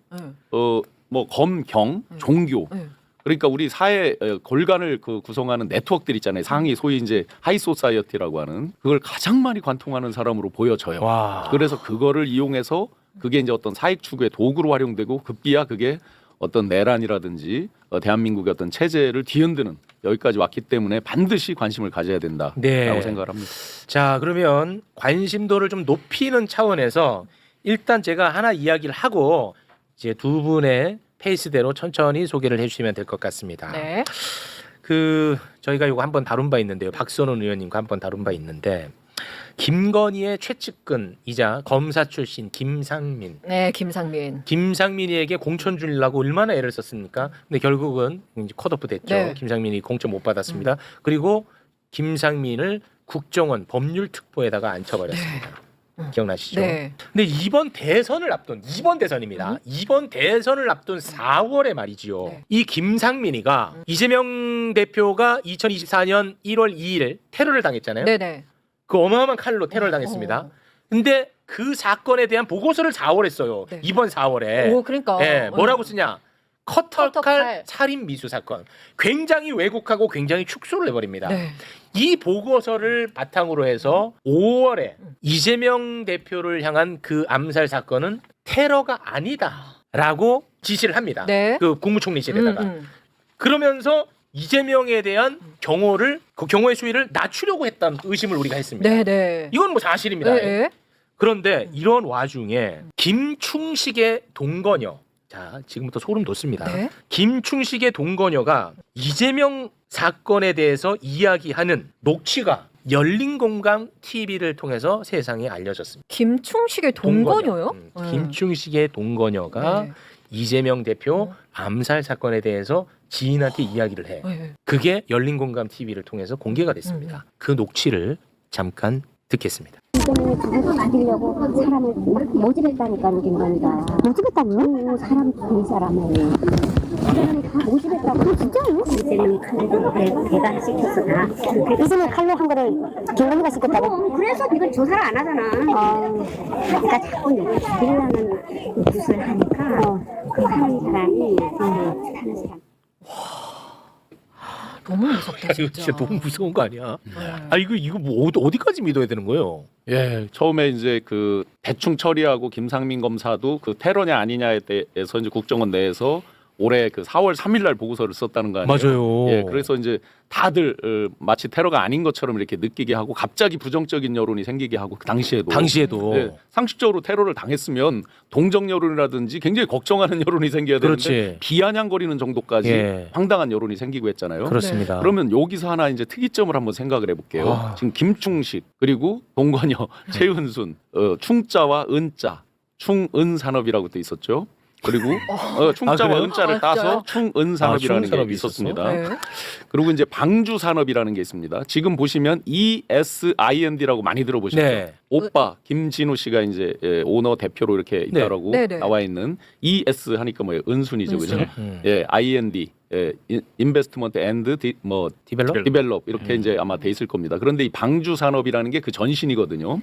D: 뭐 검경, 종교. 그러니까 우리 사회 골간을 구성하는 네트워크들 있잖아요. 상위 소위 이제 하이 소사이어티라고 하는 그걸 가장 많이 관통하는 사람으로 보여져요.
A: 와.
D: 그래서 그거를 이용해서 그게 이제 어떤 사익 추구의 도구로 활용되고 급기야 그게 어떤 내란이라든지 대한민국의 어떤 체제를 뒤흔드는 여기까지 왔기 때문에 반드시 관심을 가져야 된다라고
A: 네.
D: 생각을 합니다.
A: 자, 그러면 관심도를 좀 높이는 차원에서 일단 제가 하나 이야기를 하고 이제 두 분의 페이스대로 천천히 소개를 해주시면 될 것 같습니다.
B: 네.
A: 저희가 이거 한번 다룬 바 있는데요. 박선원 의원님과 한번 다룬 바 있는데 김건희의 최측근이자 검사 출신 김상민.
B: 네, 김상민.
A: 김상민이에게 공천 주려고 얼마나 애를 썼습니까? 근데 결국은 이제 컷오프 됐죠.
B: 네.
A: 김상민이 공천 못 받았습니다. 그리고 김상민을 국정원 법률특보에다가 앉혀버렸습니다. 기억나시죠?
B: 네.
A: 근데 이번 대선을 앞둔 이번 대선입니다. 이번 대선을 앞둔 4월에 말이지요.
B: 네.
A: 이 김상민이가 이재명 대표가 2024년 1월 2일 테러를 당했잖아요.
B: 네네.
A: 그 어마어마한 칼로 테러를 당했습니다. 근데 그 사건에 대한 보고서를 4월에 써요.
B: 네.
A: 이번 4월에.
B: 오, 그러니까.
A: 예, 뭐라고 쓰냐? 커터칼
B: 커터칼.
A: 살인 미수 사건. 굉장히 왜곡하고 굉장히 축소를 해버립니다.
B: 네.
A: 이 보고서를 바탕으로 해서 5월에 이재명 대표를 향한 그 암살 사건은 테러가 아니다라고 지시를 합니다.
B: 네.
A: 그 국무총리실에다가. 그러면서 이재명에 대한 경호를 그 경호의 수위를 낮추려고 했다는 의심을 우리가 했습니다.
B: 네네.
A: 이건 뭐 사실입니다.
B: 네.
A: 그런데 이런 와중에 김충식의 동거녀, 자 지금부터 소름 돋습니다.
B: 네.
A: 김충식의 동거녀가 이재명 사건에 대해서 이야기하는 녹취가 열린공감 TV를 통해서 세상에 알려졌습니다.
B: 김충식의 동거녀요?
A: 김충식의 동거녀가
B: 네.
A: 이재명 대표 암살 사건에 대해서 지인한테 이야기를 해.
B: 네.
A: 그게 열린공감 TV를 통해서 공개가 됐습니다. 그 녹취를 잠깐 듣겠습니다.
E: 이재명이 누구를 맞으려고 사람을 막 모집했다니까요, 김건희가. 모집했다고요? 사람 두 사람을. 이재명이 다 모집했다고. 진짜요? 이재명이 칼로 배가 시켰어, 다. 이재명이 칼로 한 거를 김건희가 시켰다고? 그래서 이걸 조사를 안 하잖아. 그러니까 자꾸 누굴 죽이려는 짓을 하니까 그 하는 사람이 하는 사람.
B: 너무 무섭다
A: 이거
B: 진짜.
A: 진짜 너무 무서운 거 아니야? 아 이거 뭐 어디까지 믿어야 되는 거예요?
D: 예, 처음에 이제 그 대충 처리하고 김상민 검사도 그 테러냐 아니냐에 대해서 이제 국정원 내에서 올해 그 4월 3일 날 보고서를 썼다는 거 아니에요?
A: 맞아요.
D: 예, 그래서 이제 다들 마치 테러가 아닌 것처럼 이렇게 느끼게 하고 갑자기 부정적인 여론이 생기게 하고 그 당시에도
A: 예.
D: 상식적으로 테러를 당했으면 동정 여론이라든지 굉장히 걱정하는 여론이 생겨야 되는데
A: 그렇지.
D: 비아냥거리는 정도까지
A: 예.
D: 황당한 여론이 생기고 했잖아요.
A: 그렇습니다.
D: 그러면 여기서 하나 이제 특이점을 한번 생각을 해볼게요.
A: 아.
D: 지금 김충식 그리고 동건녀 최은순 충자와 은자 충은산업이라고 돼 있었죠. 그리고 충자와
A: 그래요?
D: 은자를 따서 충은산업이라는 게
A: 충산업이
D: 있었습니다.
B: 네.
D: 그리고 이제 방주산업이라는 게 있습니다. 지금 보시면 ESIND라고 많이 들어보셨죠?
A: 네.
D: 오빠 김진우 씨가 이제 오너 대표로 이렇게 있다라고
B: 네, 네.
D: 나와 있는 ES 하니까 뭐예요? 은순이죠, 그죠?
B: 은순.
D: 예, IND, 인베스트먼트 앤드 디벨롭 이렇게 이제 아마 돼 있을 겁니다. 그런데 이 방주산업이라는 게 그 전신이거든요.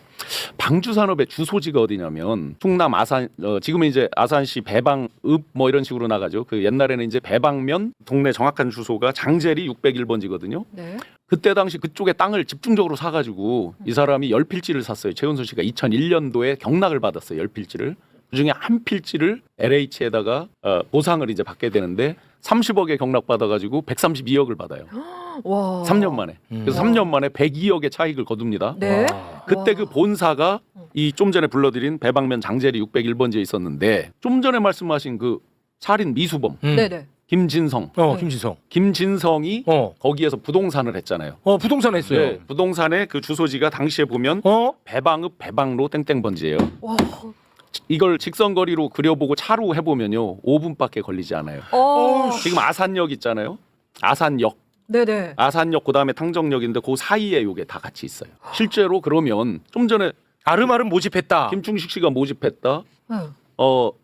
D: 방주산업의 주소지가 어디냐면 충남 아산, 지금은 이제 아산시 배방읍 뭐 이런 식으로 나가죠. 그 옛날에는 이제 배방면 동네 정확한 주소가 장제리 601번지거든요.
B: 네.
D: 그때 당시 그쪽에 땅을 집중적으로 사가지고 이 사람이 10필지를 샀어요. 최은순 씨가 2001년도에 경락을 받았어요. 10필지를. 그중에 한 필지를 LH에다가 보상을 이제 받게 되는데 30억에 경락 받아가지고 132억을 받아요.
B: 와.
D: 3년 만에. 그래서 3년 만에 102억의 차익을 거둡니다.
B: 네.
D: 그때
B: 와.
D: 그 본사가 이 좀 전에 불러드린 배방면 장제리 601번지에 있었는데 좀 전에 말씀하신 그 살인 미수범
B: 네네.
D: 김진성.
A: 김진성.
D: 김진성이 거기에서 부동산을 했잖아요.
A: 부동산 했어요.
D: 네, 부동산의 그 주소지가 당시에 보면 배방읍 배방로 땡땡번지예요.
B: 와.
D: 이걸 직선거리로 그려보고 차로 해보면요 5분밖에 걸리지 않아요. 지금 아산역 있잖아요. 아산역,
B: 네네.
D: 아산역 그다음에 탕정역인데 그 사이에 요게 다 같이 있어요. 실제로 그러면 좀 전에
A: 아름아름 모집했다.
D: 김충식 씨가 모집했다.
B: 네.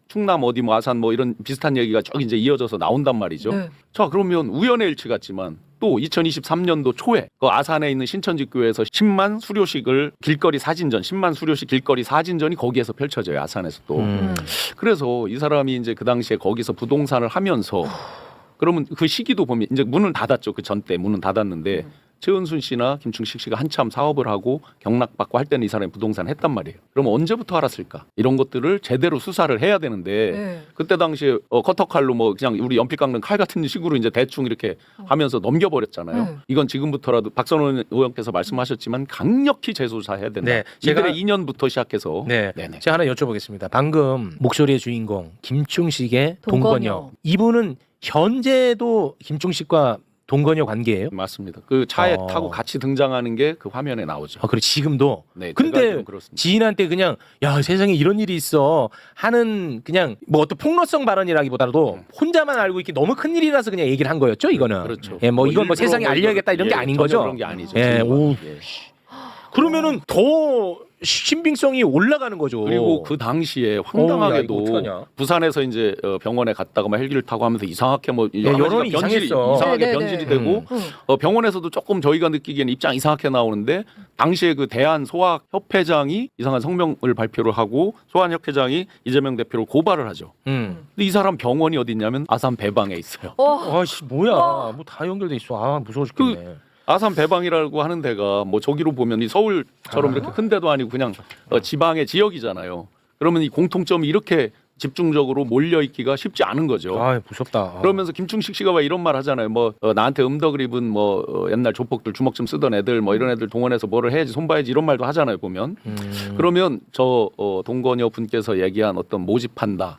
D: 충남 어디 뭐 아산 뭐 이런 비슷한 얘기가 쭉 이제 이어져서 나온단 말이죠.
B: 네.
D: 자 그러면 우연의 일치 같지만 또 2023년도 초에 그 아산에 있는 신천지 교회에서 10만 수료식을 길거리 사진전, 10만 수료식 길거리 사진전이 거기에서 펼쳐져요. 아산에서 또. 그래서 이 사람이 이제 그 당시에 거기서 부동산을 하면서 그러면 그 시기도 보면 이제 문을 닫았죠. 그 전 때 문은 닫았는데 최은순 씨나 김충식 씨가 한참 사업을 하고 경락받고 할 때는 이 사람이 부동산 했단 말이에요. 그러면 언제부터 알았을까? 이런 것들을 제대로 수사를 해야 되는데
B: 네.
D: 그때 당시에 커터칼로 뭐 그냥 우리 연필 깎는 칼 같은 식으로 이제 대충 이렇게 하면서 넘겨버렸잖아요.
B: 네.
D: 이건 지금부터라도 박선원 의원께서 말씀하셨지만 강력히 재조사해야 된다.
A: 네,
D: 이들의 2년부터 시작해서
A: 네.
D: 네네.
A: 제가 하나 여쭤보겠습니다. 방금 목소리의 주인공 김충식의
B: 동거녀.
A: 동거녀. 이분은 현재도 김충식과 동거녀 관계예요?
D: 맞습니다. 그 차에
A: 어.
D: 타고 같이 등장하는 게 그 화면에 나오죠.
A: 그래 지금도.
D: 네, 제가
A: 근데
D: 알기로는 그렇습니다.
A: 지인한테 그냥 야 세상에 이런 일이 있어 하는 그냥 뭐 어떤 폭로성 발언이라기보다도 혼자만 알고 있기 너무 큰 일이라서 그냥 얘기를 한 거였죠 이거는.
D: 그렇죠.
A: 예, 뭐 이건 뭐
D: 일부러
A: 세상에
D: 뭐
A: 알려야겠다 이런 게
D: 예,
A: 아닌
D: 전혀
A: 거죠.
D: 그런 게 아니죠.
A: 예,
D: 지금은.
A: 오.
D: 예.
A: 그러면은 더 신빙성이 올라가는 거죠.
D: 그리고 그 당시에
A: 야, 이거
D: 황당하게도
A: 어떡하냐.
D: 부산에서 이제 병원에 갔다가 막 헬기를 타고 하면서 이상하게 뭐
A: 여론이 이상했어.
D: 이상하게
B: 네네네.
D: 변질이 되고 병원에서도 조금 저희가 느끼기에는 입장 이상하게 나오는데 당시에 그 대한 소아학 협회장이 이상한 성명을 발표를 하고 소아학 협회장이 이재명 대표를 고발을 하죠. 근데 이 사람 병원이 어디 있냐면 아산 배방에 있어요.
A: 아씨 뭐야? 뭐 다 연결돼 있어. 아 무서워 죽겠네.
D: 아산 배방이라고 하는 데가 뭐 저기로 보면 이 서울처럼 이렇게 큰 데도 아니고 그냥 지방의 지역이잖아요. 그러면 이 공통점이 이렇게 집중적으로 몰려 있기가 쉽지 않은 거죠.
A: 아 무섭다.
D: 그러면서 김충식 씨가 왜 이런 말 하잖아요. 뭐 나한테 음덕을 입은 뭐 옛날 조폭들 주먹 좀 쓰던 애들 뭐 이런 애들 동원해서 뭐를 해야지 손봐야지 이런 말도 하잖아요. 보면 그러면 저 동거녀 분께서 얘기한 어떤 모집한다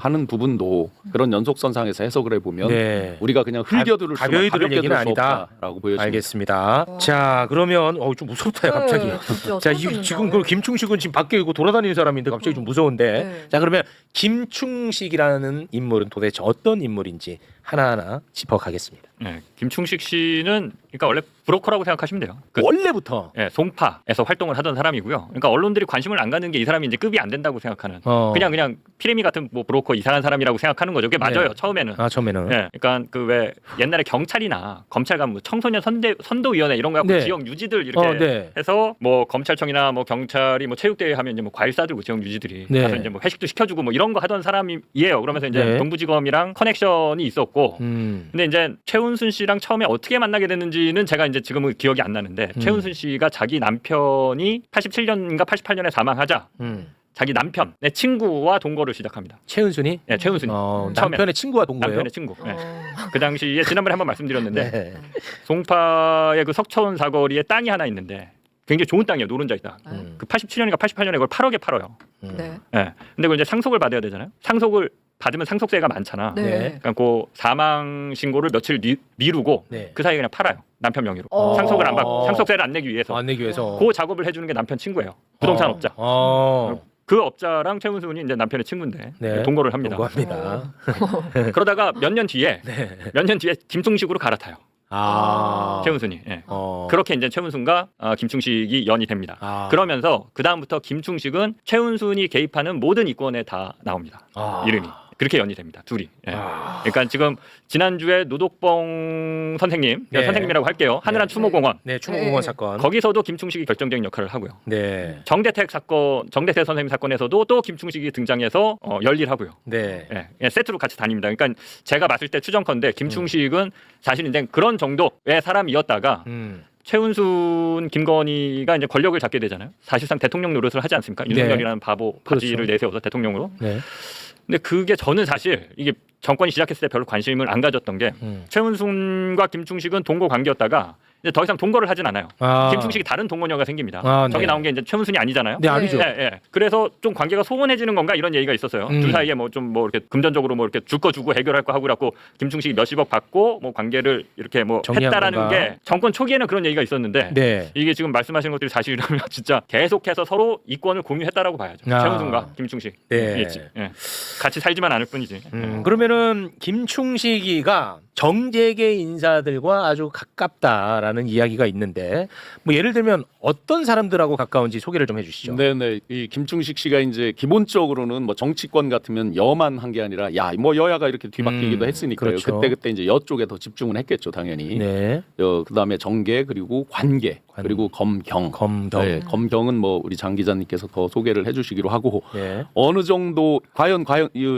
D: 하는 부분도 그런 연속선상에서 해석을 해보면
A: 네.
D: 우리가 그냥 흘겨들을 수만
A: 가벼이 들을
D: 가볍게
A: 얘기는
D: 들을 수
A: 아니다.
D: 없다라고 보여집니다.
A: 알겠습니다. 자 그러면 좀 무섭다요 갑자기.
B: 네, 진짜
A: 자
B: 소름
A: 지금
B: 돋는다.
A: 그 김충식은 지금 밖에 이거 돌아다니는 사람인데 갑자기 좀 무서운데.
B: 네.
A: 자 그러면 김충식이라는 인물은 도대체 어떤 인물인지 하나하나 짚어가겠습니다.
F: 네, 김충식 씨는 그러니까 원래 브로커라고 생각하시면 돼요.
A: 원래부터.
F: 예, 송파에서 활동을 하던 사람이고요. 그러니까 언론들이 관심을 안 갖는 게 이 사람이 이제 급이 안 된다고 생각하는 그냥 피레미 같은 뭐 브로커 이상한 사람이라고 생각하는 거죠. 그게 맞아요.
A: 네.
F: 처음에는.
A: 아 처음에는.
F: 예, 그러니까 그 왜 옛날에 경찰이나 검찰 가면 뭐 청소년 선도위원회 이런 거 갖고
A: 네.
F: 지역 유지들 이렇게
A: 네.
F: 해서 뭐 검찰청이나 뭐 경찰이 뭐 체육대회 하면 이제 뭐 과일 싸들고 지역 유지들이
A: 네.
F: 가서 이제 뭐 회식도 시켜주고 뭐 이런 거 하던 사람이에요. 그러면서 이제
A: 네.
F: 동부지검이랑 커넥션이 있었고. 근데 이제 최은순 씨랑 처음에 어떻게 만나게 됐는지는 제가 이제 지금은 기억이 안 나는데 최은순 씨가 자기 남편이 87년인가 88년에 사망하자 자기 남편의 친구와 동거를 시작합니다.
A: 최은순이?
F: 네, 최은순이. 처음에.
A: 남편의 친구와 동거예요?
F: 남편의 친구. 네. 그 당시에 지난번에 한번 말씀드렸는데
A: 네.
F: 송파의 그 석천 사거리에 땅이 하나 있는데 굉장히 좋은 땅이에요. 노른자 있다. 그 87년인가 88년에 그걸 8억에 팔아요.
B: 네.
F: 네. 근데 그걸 이제 상속을 받아야 되잖아요. 상속을 받으면 상속세가 많잖아.
B: 네.
F: 그러니까 그 사망 신고를 며칠 미루고
A: 네.
F: 그 사이에 그냥 팔아요. 남편 명의로.
B: 어.
F: 상속을 안 받고 상속세를 안 내기 위해서.
A: 안 내기 위해서.
F: 그 작업을 해주는 게 남편 친구예요. 부동산 업자. 그 업자랑 최은순이 이제 남편의 친구인데
A: 네.
F: 동거를 합니다.
A: 동거합니다.
F: 그러다가 몇 년 뒤에 김충식으로 갈아타요. 최은순이. 예. 그렇게 이제 최은순과 김충식이 연이 됩니다. 그러면서 그 다음부터 김충식은 최은순이 개입하는 모든 이권에 다 나옵니다. 이름이. 그렇게 연이 됩니다. 둘이. 예. 그러니까 지금 지난주에 노독봉 선생님,
A: 네.
F: 선생님이라고 할게요. 하늘한 추모공원.
A: 네, 추모공원
B: 네.
A: 사건.
F: 거기서도 김충식이 결정적인 역할을 하고요.
A: 네.
F: 정대택 선생님 사건에서도 또 김충식이 등장해서 열일하고요.
A: 네.
F: 예, 세트로 같이 다닙니다. 그러니까 제가 봤을 때 추정컨대 김충식은 사실 이제 그런 정도의 사람이었다가 최은순, 김건희가 이제 권력을 잡게 되잖아요. 사실상 대통령 노릇을 하지 않습니까? 윤석열이라는 바보 바지를
A: 그렇죠.
F: 내세워서 대통령으로.
A: 네.
F: 근데 그게 저는 사실 이게 정권이 시작했을 때 별로 관심을 안 가졌던 게 최은순과 김충식은 동거 관계였다가 이제 더 이상 동거를 하진 않아요. 김충식이 다른 동거녀가 생깁니다. 저기
A: 네.
F: 나온 게 이제 최은순이 아니잖아요.
A: 네, 아니죠.
F: 예. 그래서 좀 관계가 소원해지는 건가 이런 얘기가 있었어요. 둘 사이에 뭐 좀 뭐 이렇게 금전적으로 뭐 이렇게 줄 거 주고 해결할 거 하고 그래갖고 김충식이 몇십억 받고 뭐 관계를 이렇게 뭐
A: 정리한
F: 했다라는
A: 건가?
F: 게 정권 초기에는 그런 얘기가 있었는데
A: 네.
F: 이게 지금 말씀하시는 것들이 사실이라면 진짜 계속해서 서로 이권을 공유했다라고 봐야죠. 최은순과 김충식.
A: 네.
F: 예. 같이 살지만 않을 뿐이지.
A: 그러면은 김충식이가 정재계 인사들과 아주 가깝다라는 이야기가 있는데 뭐 예를 들면 어떤 사람들하고 가까운지 소개를 좀 해주시죠.
D: 네네. 이 김충식 씨가 이제 기본적으로는 뭐 정치권 같으면 여만 한 게 아니라 뭐 여야가 이렇게 뒤바뀌기도 했으니까요.
A: 그렇죠.
D: 그때 이제 여 쪽에 더 집중을 했겠죠, 당연히.
A: 네.
D: 그다음에 정계 그리고 관계 그리고 검경. 네, 검경은 뭐 우리 장 기자님께서 더 소개를 해주시기로 하고
A: 네.
D: 어느 정도 과연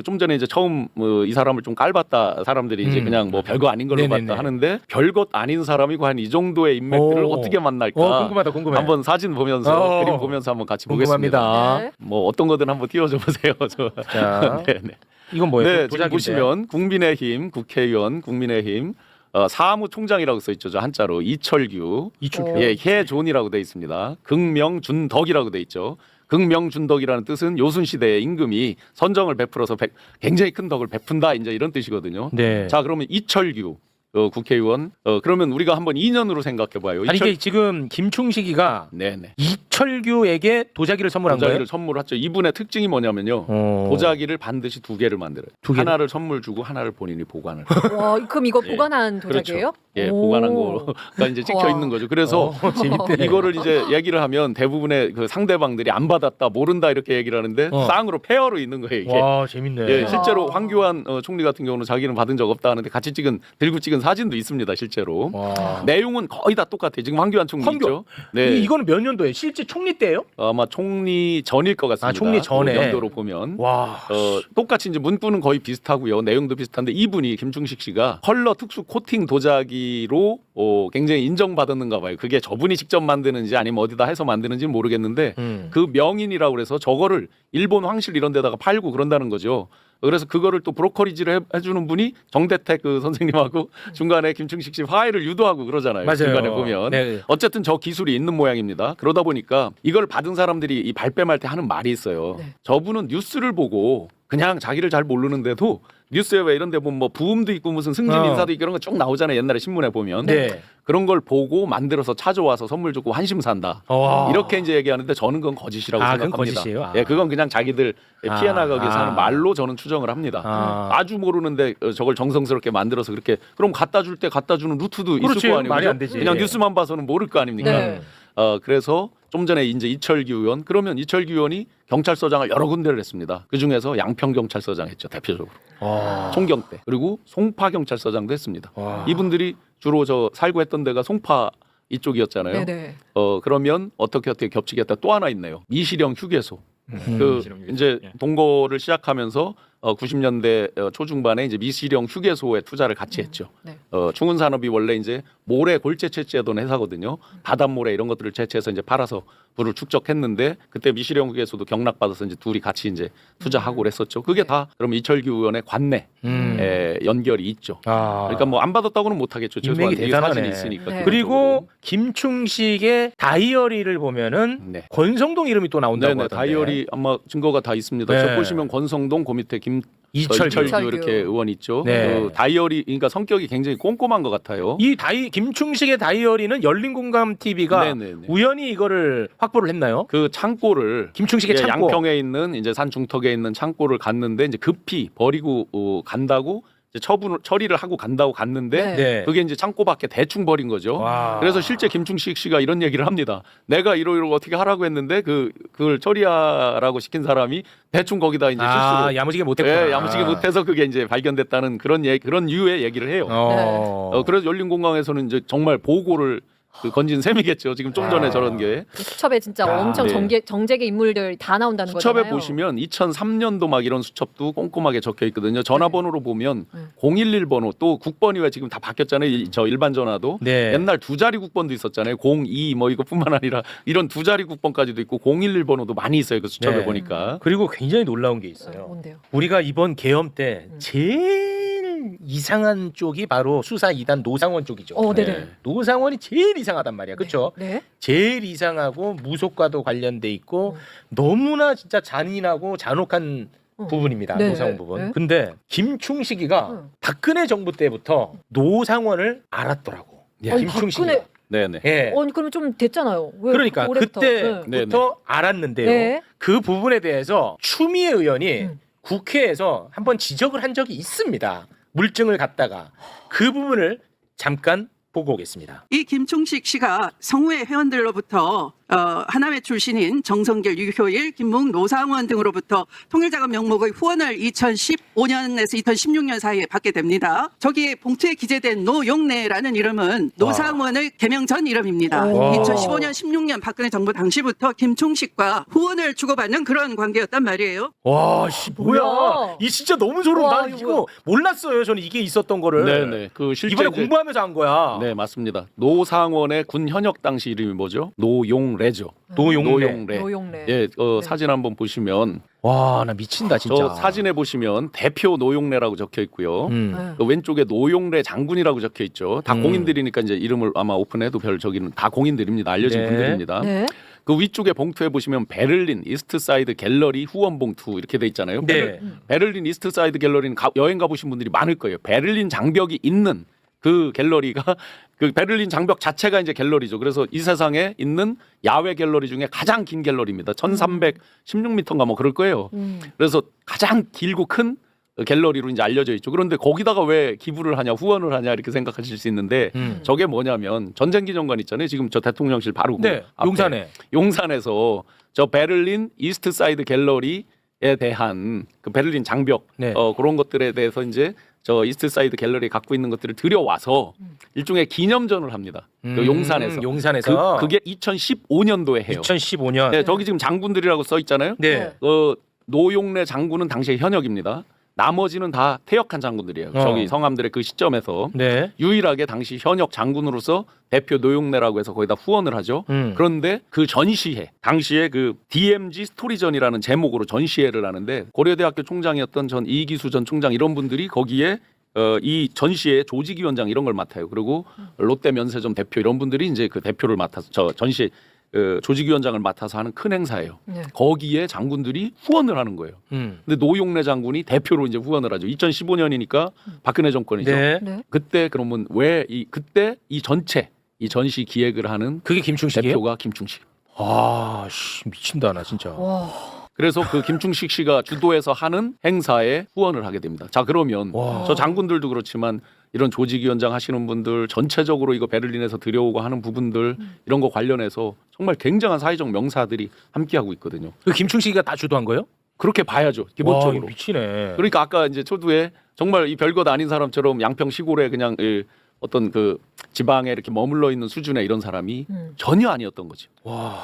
D: 좀 전에 이제 처음 이 사람을 좀 깔봤다 사람들이 이제 그냥 뭐 별거 아닌 걸로
A: 네네네.
D: 봤다 하는데 별것 아닌 사람이 과연 이 정도의 인맥들을 어떻게 만날까?
A: 궁금해.
D: 한번 사진 보면서 그림 보면서 한번 같이 보겠습니다.
A: 궁금합니다.
B: 네.
D: 뭐 어떤 거든 한번 띄워줘 보세요.
A: 자,
D: 네네.
A: 이건 뭐예요?
D: 네, 지금
A: 도자기인데.
D: 보시면 국민의힘 국회의원 국민의힘 사무총장이라고 써 있죠. 저 한자로 이철규.
A: 이춘표.
D: 예, 혜존이라고 돼 있습니다. 극명준덕이라고 돼 있죠. 극명준덕이라는 뜻은 요순 시대의 임금이 선정을 베풀어서 굉장히 큰 덕을 베푼다 이제 이런 뜻이거든요.
A: 네.
D: 자, 그러면 이철규 국회의원 그러면 우리가 한번 2년으로 생각해 봐요.
A: 아니 이게 지금 김충식이가
D: 네네.
A: 이철규에게 도자기를 선물한
D: 도자기를
A: 거예요?
D: 선물했죠. 이분의 특징이 뭐냐면요. 도자기를 반드시 2개를 만들어요. 하나를 선물 주고 하나를 본인이 보관을.
B: 와, 그럼 이거
D: 예.
B: 보관한 도자기예요?
D: 그렇죠. 예,
B: 오.
D: 보관한 거가 이제 찍혀
B: 와.
D: 있는 거죠. 그래서
A: 재밌대.
D: 이거를 이제 얘기를 하면 대부분의 그 상대방들이 안 받았다, 모른다 이렇게 얘기를 하는데 쌍으로 페어로 있는 거예요. 이게.
A: 와 재밌네.
D: 예, 실제로
B: 와.
D: 황교안 총리 같은 경우는 자기는 받은 적 없다 하는데 같이 들고 찍은 사진도 있습니다. 실제로.
A: 와.
D: 내용은 거의 다 똑같아요. 지금 황교안 총리 있죠. 네.
A: 이거는 몇 년도에 실제 총리 때예요?
D: 아마 총리 전일 것 같습니다.
A: 총리 전에.
D: 그 연도로 보면.
A: 와.
D: 똑같이 이제 문구는 거의 비슷하고요. 내용도 비슷한데 이분이 김충식 씨가 컬러 특수 코팅 도자기로 굉장히 인정받았는가 봐요. 그게 저분이 직접 만드는지 아니면 어디다 해서 만드는지 모르겠는데 그 명인이라고 그래서 저거를 일본 황실 이런 데다가 팔고 그런다는 거죠. 그래서 그거를 또 브로커리지를 해주는 분이 정대택 그 선생님하고 중간에 김충식 씨 화해를 유도하고 그러잖아요.
A: 맞아요.
D: 중간에 보면.
A: 네.
D: 어쨌든 저 기술이 있는 모양입니다. 그러다 보니까 이걸 받은 사람들이 이 발뺌할 때 하는 말이 있어요.
B: 네.
D: 저분은 뉴스를 보고 그냥 자기를 잘 모르는데도 뉴스에 왜 이런 데 보면 뭐 부음도 있고 무슨 승진 인사도 있고 이런 거 쭉 나오잖아요. 옛날에 신문에 보면.
A: 네.
D: 그런 걸 보고 만들어서 찾아와서 선물 주고 한심 산다.
A: 와.
D: 이렇게 이제 얘기하는데 저는 그건 거짓이라고
A: 그건
D: 생각합니다.
A: 거짓이에요? 아.
D: 예, 그건 그냥 자기들 피해 나가기 위해서 하는
A: 아.
D: 말로 저는 추정을 합니다.
A: 아.
D: 아주 모르는데 저걸 정성스럽게 만들어서 그렇게 그럼 갖다 줄 때 갖다 주는 루트도
A: 그렇지,
D: 있을 거 아니에요.
A: 말이
D: 그죠?
A: 안 되지.
D: 그냥 뉴스만 봐서는 모를 거 아닙니까?
B: 네.
D: 그래서 좀 전에 이제 이철규 의원 그러면 이철규 의원이 경찰서장을 여러 군데를 했습니다. 그 중에서 양평 경찰서장 했죠 대표적으로
A: 와.
D: 총경 때 그리고 송파 경찰서장도 했습니다.
A: 와.
D: 이분들이 주로 저 살고 했던 데가 송파 이쪽이었잖아요.
B: 네네.
D: 그러면 어떻게 겹치겠다 또 하나 있네요. 미시령 휴게소.
F: 미시령 휴게소.
D: 이제
F: 예.
D: 동거를 시작하면서 90년대 초중반에 이제 미시령 휴게소에 투자를 같이 했죠.
B: 네.
D: 충은산업이 원래 이제 모래 골재 채취하던 회사거든요. 바닷모래 이런 것들을 채취해서 이제 팔아서 부를 축적했는데 그때 미시령 휴게소도 경락받아서 이제 둘이 같이 이제 투자하고 그랬었죠. 그게 다 그럼 이철규 의원의 관내 연결이 있죠.
A: 아.
D: 그러니까 뭐 안 받았다고는 못 하겠죠.
A: 인맥이
D: 최소한
A: 대단하네.
D: 사진이 있으니까.
B: 네.
A: 그리고 김충식의 다이어리를 보면은
D: 네.
A: 권성동 이름이 또 나온다고
D: 네네,
A: 하던데.
D: 다이어리 아마 증거가 다 있습니다.
A: 네.
D: 저 보시면 권성동 그 밑에
A: 이철규.
B: 이철규.
D: 이렇게 의원 있죠.
A: 네.
D: 그 다이어리 그러니까 성격이 굉장히 꼼꼼한 것 같아요.
A: 이 김충식의 다이어리는 열린공감 TV가
D: 네네네.
A: 우연히 이거를 확보를 했나요?
D: 그 창고를
A: 김충식의
D: 예,
A: 창고.
D: 양평에 있는 이제 산 중턱에 있는 창고를 갔는데 이제 급히 버리고 간다고 이제 처리를 하고 간다고 갔는데
B: 네.
A: 네.
D: 그게 이제 창고 밖에 대충 버린 거죠.
A: 와.
D: 그래서 실제 김충식 씨가 이런 얘기를 합니다. 내가 이러이러 어떻게 하라고 했는데 그걸 처리하라고 시킨 사람이 대충 거기다 이제 실수로
A: 야무지게 못했구나.
D: 예, 야무지게 못해서 그게 이제 발견됐다는 그런 유의 얘기를 해요. 그래서 열린공강에서는 이제 정말 보고를 건진 셈이겠죠. 지금 좀 전에 저런 게
B: 수첩에 진짜 엄청
D: 네.
B: 정재계 인물들 다 나온다는
D: 수첩에
B: 거잖아요.
D: 보시면 2003년도 막 이런 수첩도 꼼꼼하게 적혀 있거든요. 전화번호로 보면 011 번호 또 국번이 왜 지금 다 바뀌었잖아요. 저 일반 전화도
A: 네.
D: 옛날 두 자리 국번도 있었잖아요. 02 뭐 이것뿐만 아니라 이런 두 자리 국번까지도 있고 011 번호도 많이 있어요. 그 수첩에
A: 네.
D: 보니까.
A: 그리고 굉장히 놀라운 게 있어요.
B: 뭔데요?
A: 우리가 이번 계엄 때 제일 이상한 쪽이 바로 수사 2단 노상원 쪽이죠.
B: 네네.
A: 노상원이 제일 이상하단 말이야. 그렇죠?
B: 네.
A: 제일 이상하고 무속과도 관련돼 있고 너무나 진짜 잔인하고 잔혹한 부분입니다.
B: 네,
A: 노상원
B: 네,
A: 부분.
B: 네.
A: 근데 김충식이가 박근혜 정부 때부터 노상원을 알았더라고. 김충식이.
B: 박근혜-
D: 네네.
A: 예.
B: 그러면 좀 됐잖아요. 왜
A: 그러니까
B: 올해부터?
A: 그때부터
D: 네.
A: 알았는데요.
B: 네.
A: 그 부분에 대해서 추미애 의원이
B: 음.
A: 국회에서 한번 지적을 한 적이 있습니다. 물증을 갖다가 그 부분을 잠깐 보고 오겠습니다.
G: 이 김충식 씨가 성우회 회원들로부터 하나회 출신인 정성길, 유효일, 김묵, 노상원 등으로부터 통일자금 명목의 후원을 2015년에서 2016년 사이에 받게 됩니다. 저기 봉투에 기재된 노용래라는 이름은 노상원의 개명 전 이름입니다.
B: 와.
G: 2015년, 16년 박근혜 정부 당시부터 김충식과 후원을 주고받는 그런 관계였단 말이에요.
A: 와, 씨 뭐야?
B: 뭐야?
A: 이 진짜 너무 소름.
B: 와,
A: 나
B: 이거
A: 이거 몰랐어요. 저는 이게 있었던 거를.
D: 네네. 그 실제
A: 이번에
D: 이제-
A: 공부하면서 한 거야.
D: 네 맞습니다. 노상원의 군 현역 당시 이름이 뭐죠? 노용래죠.
A: 노용래.
B: 노용래.
D: 예, 사진 한번 보시면
A: 와, 나 미친다 진짜.
D: 저 사진에 보시면 대표 노용래라고 적혀 있고요.
B: 네.
D: 그 왼쪽에 노용래 장군이라고 적혀 있죠. 다 공인들이니까 이제 이름을 아마 오픈해도 별 저기는 다 공인들입니다. 알려진
A: 네.
D: 분들입니다.
B: 네.
D: 그 위쪽에 봉투에 보시면 베를린 이스트사이드 갤러리 후원 봉투 이렇게 돼 있잖아요.
A: 네.
D: 베를린 이스트사이드 갤러리는 여행 가보신 분들이 많을 거예요. 베를린 장벽이 있는 그 갤러리가 그 베를린 장벽 자체가 이제 갤러리죠. 그래서 이 세상에 있는 야외 갤러리 중에 가장 긴 갤러리입니다. 1316m인가 뭐 그럴 거예요. 그래서 가장 길고 큰 갤러리로 이제 알려져 있죠. 그런데 거기다가 왜 기부를 하냐, 후원을 하냐 이렇게 생각하실 수 있는데 저게 뭐냐면 전쟁기념관 있잖아요. 지금 저 대통령실 바로 그
A: 네,
D: 앞에.
A: 용산에.
D: 용산에서 저 베를린 이스트 사이드 갤러리에 대한 그 베를린 장벽
A: 네.
D: 그런 것들에 대해서 이제 저 이스트 사이드 갤러리에 갖고 있는 것들을 들여와서 일종의 기념전을 합니다. 그 용산에서. 그게 2015년도에 해요.
A: 2015년.
D: 네, 저기 지금 장군들이라고 써 있잖아요.
A: 네.
D: 노용래 장군은 당시에 현역입니다. 나머지는 다 퇴역한 장군들이에요. 저기 성함들의 그 시점에서
A: 네.
D: 유일하게 당시 현역 장군으로서 대표 노용래라고 해서 거기다 후원을 하죠. 그런데 그 전시회 당시에 그 DMZ 스토리전이라는 제목으로 전시회를 하는데 고려대학교 총장이었던 전 이기수 전 총장 이런 분들이 거기에 이 전시회 조직위원장 이런 걸 맡아요. 그리고 롯데 면세점 대표 이런 분들이 이제 그 대표를 맡아서 저 전시회 조직위원장을 맡아서 하는 큰 행사예요. 네. 거기에 장군들이 후원을 하는 거예요. 근데 노용래 장군이 대표로 이제 후원을 하죠. 2015년이니까 박근혜 정권이죠.
A: 네.
B: 네.
D: 그때 그러면 왜 그때 이 전체 이 전시 기획을 하는
A: 그게 김충식이에요?
D: 대표가 김충식.
A: 아, 씨, 미친다 나 진짜.
B: 와.
D: 그래서 그 김충식 씨가 주도해서 하는 행사에 후원을 하게 됩니다. 자, 그러면
A: 와.
D: 저 장군들도 그렇지만 이런 조직위원장 하시는 분들 전체적으로 이거 베를린에서 들여오고 하는 부분들 이런 거 관련해서 정말 굉장한 사회적 명사들이 함께하고 있거든요.
A: 그 김충식이가 다 주도한 거예요?
D: 그렇게 봐야죠. 기본적으로.
A: 와, 미치네.
D: 그러니까 아까 이제 초두에 정말 이 별것 아닌 사람처럼 양평 시골에 그냥 어떤 그 지방에 이렇게 머물러 있는 수준의 이런 사람이 전혀 아니었던 거죠.
A: 와.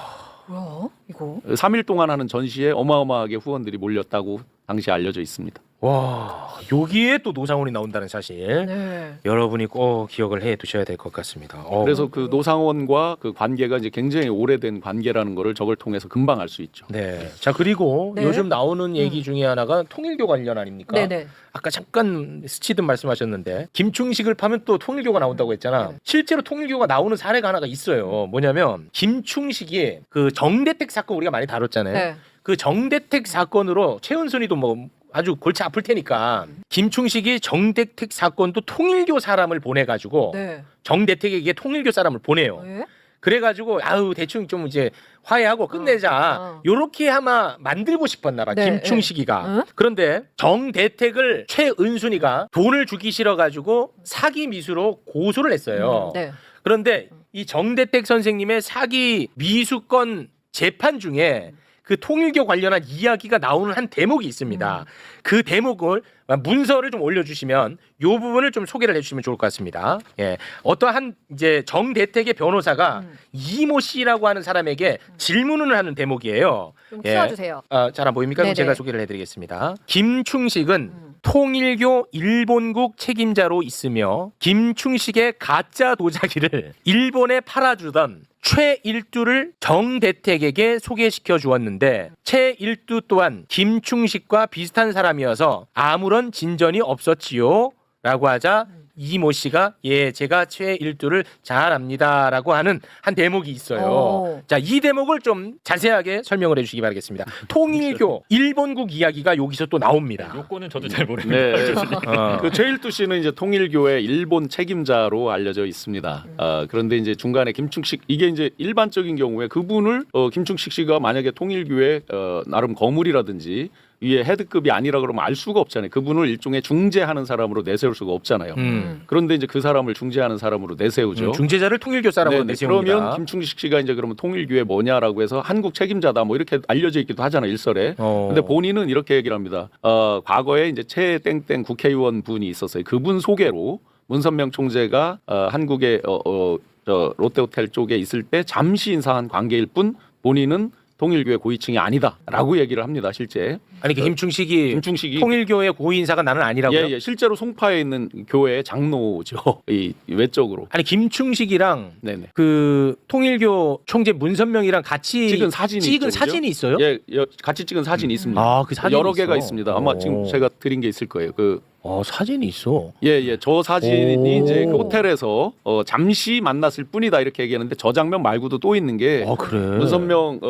B: 뭐야 이거?
D: 3일 동안 하는 전시에 어마어마하게 후원들이 몰렸다고 당시 알려져 있습니다.
A: 와, 여기에 또 노상원이 나온다는 사실
B: 네.
A: 여러분이 꼭 기억을 해 두셔야 될 것 같습니다.
D: 그래서 그 노상원과 그 관계가 이제 굉장히 오래된 관계라는 거를 저걸 통해서 금방 알 수 있죠.
A: 네. 자, 그리고
B: 네.
A: 요즘 나오는 얘기 중에 하나가 통일교 관련 아닙니까?
B: 네네.
A: 아까 잠깐 스치듯 말씀하셨는데 김충식을 파면 또 통일교가 나온다고 했잖아.
B: 네.
A: 실제로 통일교가 나오는 사례가 하나가 있어요. 뭐냐면 김충식이 그 정대택 사건 우리가 많이 다뤘잖아요.
B: 네.
A: 그 정대택 사건으로 최은순이도 뭐 아주 골치 아플 테니까 김충식이 정대택 사건도 통일교 사람을 보내가지고
B: 네.
A: 정대택에게 통일교 사람을 보내요.
B: 네.
A: 그래가지고 아우 대충 좀 이제 화해하고 끝내자 요렇게 아마 만들고 싶었나 봐.
B: 네,
A: 김충식이가. 그런데 정대택을 최은순이가 돈을 주기 싫어가지고 사기 미수로 고소를 했어요.
B: 네.
A: 그런데 이 정대택 선생님의 사기 미수건 재판 중에 그 통일교 관련한 이야기가 나오는 한 대목이 있습니다. 그 대목을 문서를 좀 올려주시면 이 부분을 좀 소개를 해주시면 좋을 것 같습니다. 예, 어떠한 이제 정대택의 변호사가 이모 씨라고 하는 사람에게 질문을 하는 대목이에요.
B: 좀
A: 예.
B: 키워주세요.
A: 잘 안 보입니까? 그럼
B: 네네.
A: 제가 소개를 해드리겠습니다. 김충식은 통일교 일본국 책임자로 있으며 김충식의 가짜 도자기를 일본에 팔아주던 최일두를 정대택에게 소개시켜 주었는데 최일두 또한 김충식과 비슷한 사람이어서 아무런 진전이 없었지요 라고 하자 이모 씨가 예 제가 최일두를 잘 압니다라고 하는 한 대목이 있어요.
B: 오.
A: 자, 이 대목을 좀 자세하게 설명을 해주시기 바라겠습니다. 통일교 일본국 이야기가 여기서 또 나옵니다.
F: 요거는 저도 잘 모르겠네요.
D: 네. 그 최일두 씨는 이제 통일교의 일본 책임자로 알려져 있습니다. 그런데 이제 중간에 김충식 이게 이제 일반적인 경우에 그분을 김충식 씨가 만약에 통일교의 나름 거물이라든지 위에 헤드급이 아니라 그러면 알 수가 없잖아요. 그분을 일종의 중재하는 사람으로 내세울 수가 없잖아요. 그런데 이제 그 사람을 중재하는 사람으로 내세우죠.
A: 중재자를 통일교 사람으로
D: 네네.
A: 내세웁니다.
D: 그러면 김충식 씨가 이제 그러면 통일교회 뭐냐라고 해서 한국 책임자다 뭐 이렇게 알려져 있기도 하잖아요, 일설에. 근데 본인은 이렇게 얘기를 합니다. 과거에 이제 최땡땡 국회의원 분이 있었어요. 그분 소개로 문선명 총재가 한국의 저 롯데호텔 쪽에 있을 때 잠시 인사한 관계일 뿐 본인은 통일교회 고위층이 아니다라고 얘기를 합니다. 실제.
A: 아니 그 김충식이 통일교회 고위인사가 나는 아니라고요?
D: 예, 실제로 송파에 있는 교회 장로죠. 이 외적으로.
A: 아니 김충식이랑
D: 네네.
A: 그 통일교 총재 문선명이랑 같이
D: 찍은 사진이
A: 있어요?
D: 예, 같이 찍은 사진이 있습니다.
A: 아, 그 사진이
D: 여러 개가
A: 있어?
D: 있습니다. 아마 지금 제가 드린 게 있을 거예요.
A: 사진이 있어.
D: 예, 저 사진이 이제 그 호텔에서 잠시 만났을 뿐이다 이렇게 얘기하는데 저 장면 말고도 또 있는 게
A: 그래.
D: 문선명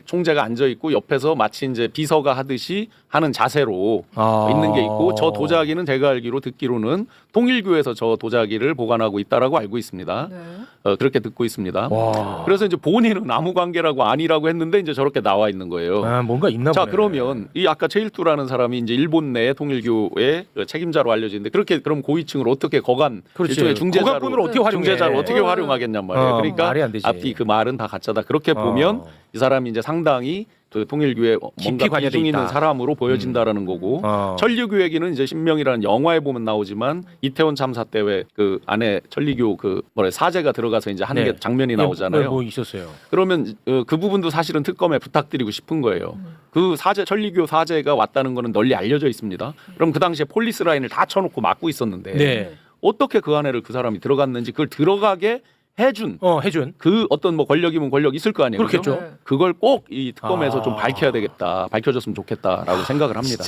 D: 총재가 앉아 있고 옆에서 마치 이제 비서가 하듯이 하는 자세로 있는 게 있고 저 도자기는 제가 알기로 듣기로는 통일교에서 저 도자기를 보관하고 있다라고 알고 있습니다.
B: 네.
D: 그렇게 듣고 있습니다.
A: 와.
D: 그래서 이제 본인은 아무 관계라고 아니라고 했는데 이제 저렇게 나와 있는 거예요.
A: 아, 뭔가 있나
D: 자
A: 보네.
D: 그러면 이 아까 최일두라는 사람이 이제 일본 내 통일교의 그 책임자로 알려지는데 그렇게 그럼 고위층을 어떻게 거간
A: 그렇지.
D: 일종의 중재자로
A: 고관분을 어떻게 활용해?
D: 중재자를 어떻게 활용하겠냔 말이에요. 그러니까
A: 말이 안 되지.
D: 앞뒤 그 말은 다 가짜다. 그렇게 보면 이 사람이 이제 상당히 그 통일교에
A: 깊이
D: 뭔가
A: 관여돼
D: 비중 있는
A: 있다.
D: 사람으로 보여진다라는 거고 천리교 얘기는 이제 신명이라는 영화에 보면 나오지만 이태원 참사 때 왜 그 안에 천리교 그 뭐래 사제가 들어가서 이제 하는
A: 네.
D: 게 장면이 나오잖아요.
A: 뭐 있었어요.
D: 그러면 그 부분도 사실은 특검에 부탁드리고 싶은 거예요. 그 사제 천리교 사제가 왔다는 거는 널리 알려져 있습니다. 그럼 그 당시에 폴리스 라인을 다 쳐놓고 막고 있었는데
A: 네.
D: 어떻게 그 안에를 그 사람이 들어갔는지 그걸 들어가게 해준
A: 해준.
D: 그 어떤 뭐 권력이면 권력 있을 거 아니에요.
A: 그렇겠죠.
D: 그죠? 그걸 꼭 이 특검에서 좀 밝혀야 되겠다. 밝혀졌으면 좋겠다라고 생각을 합니다.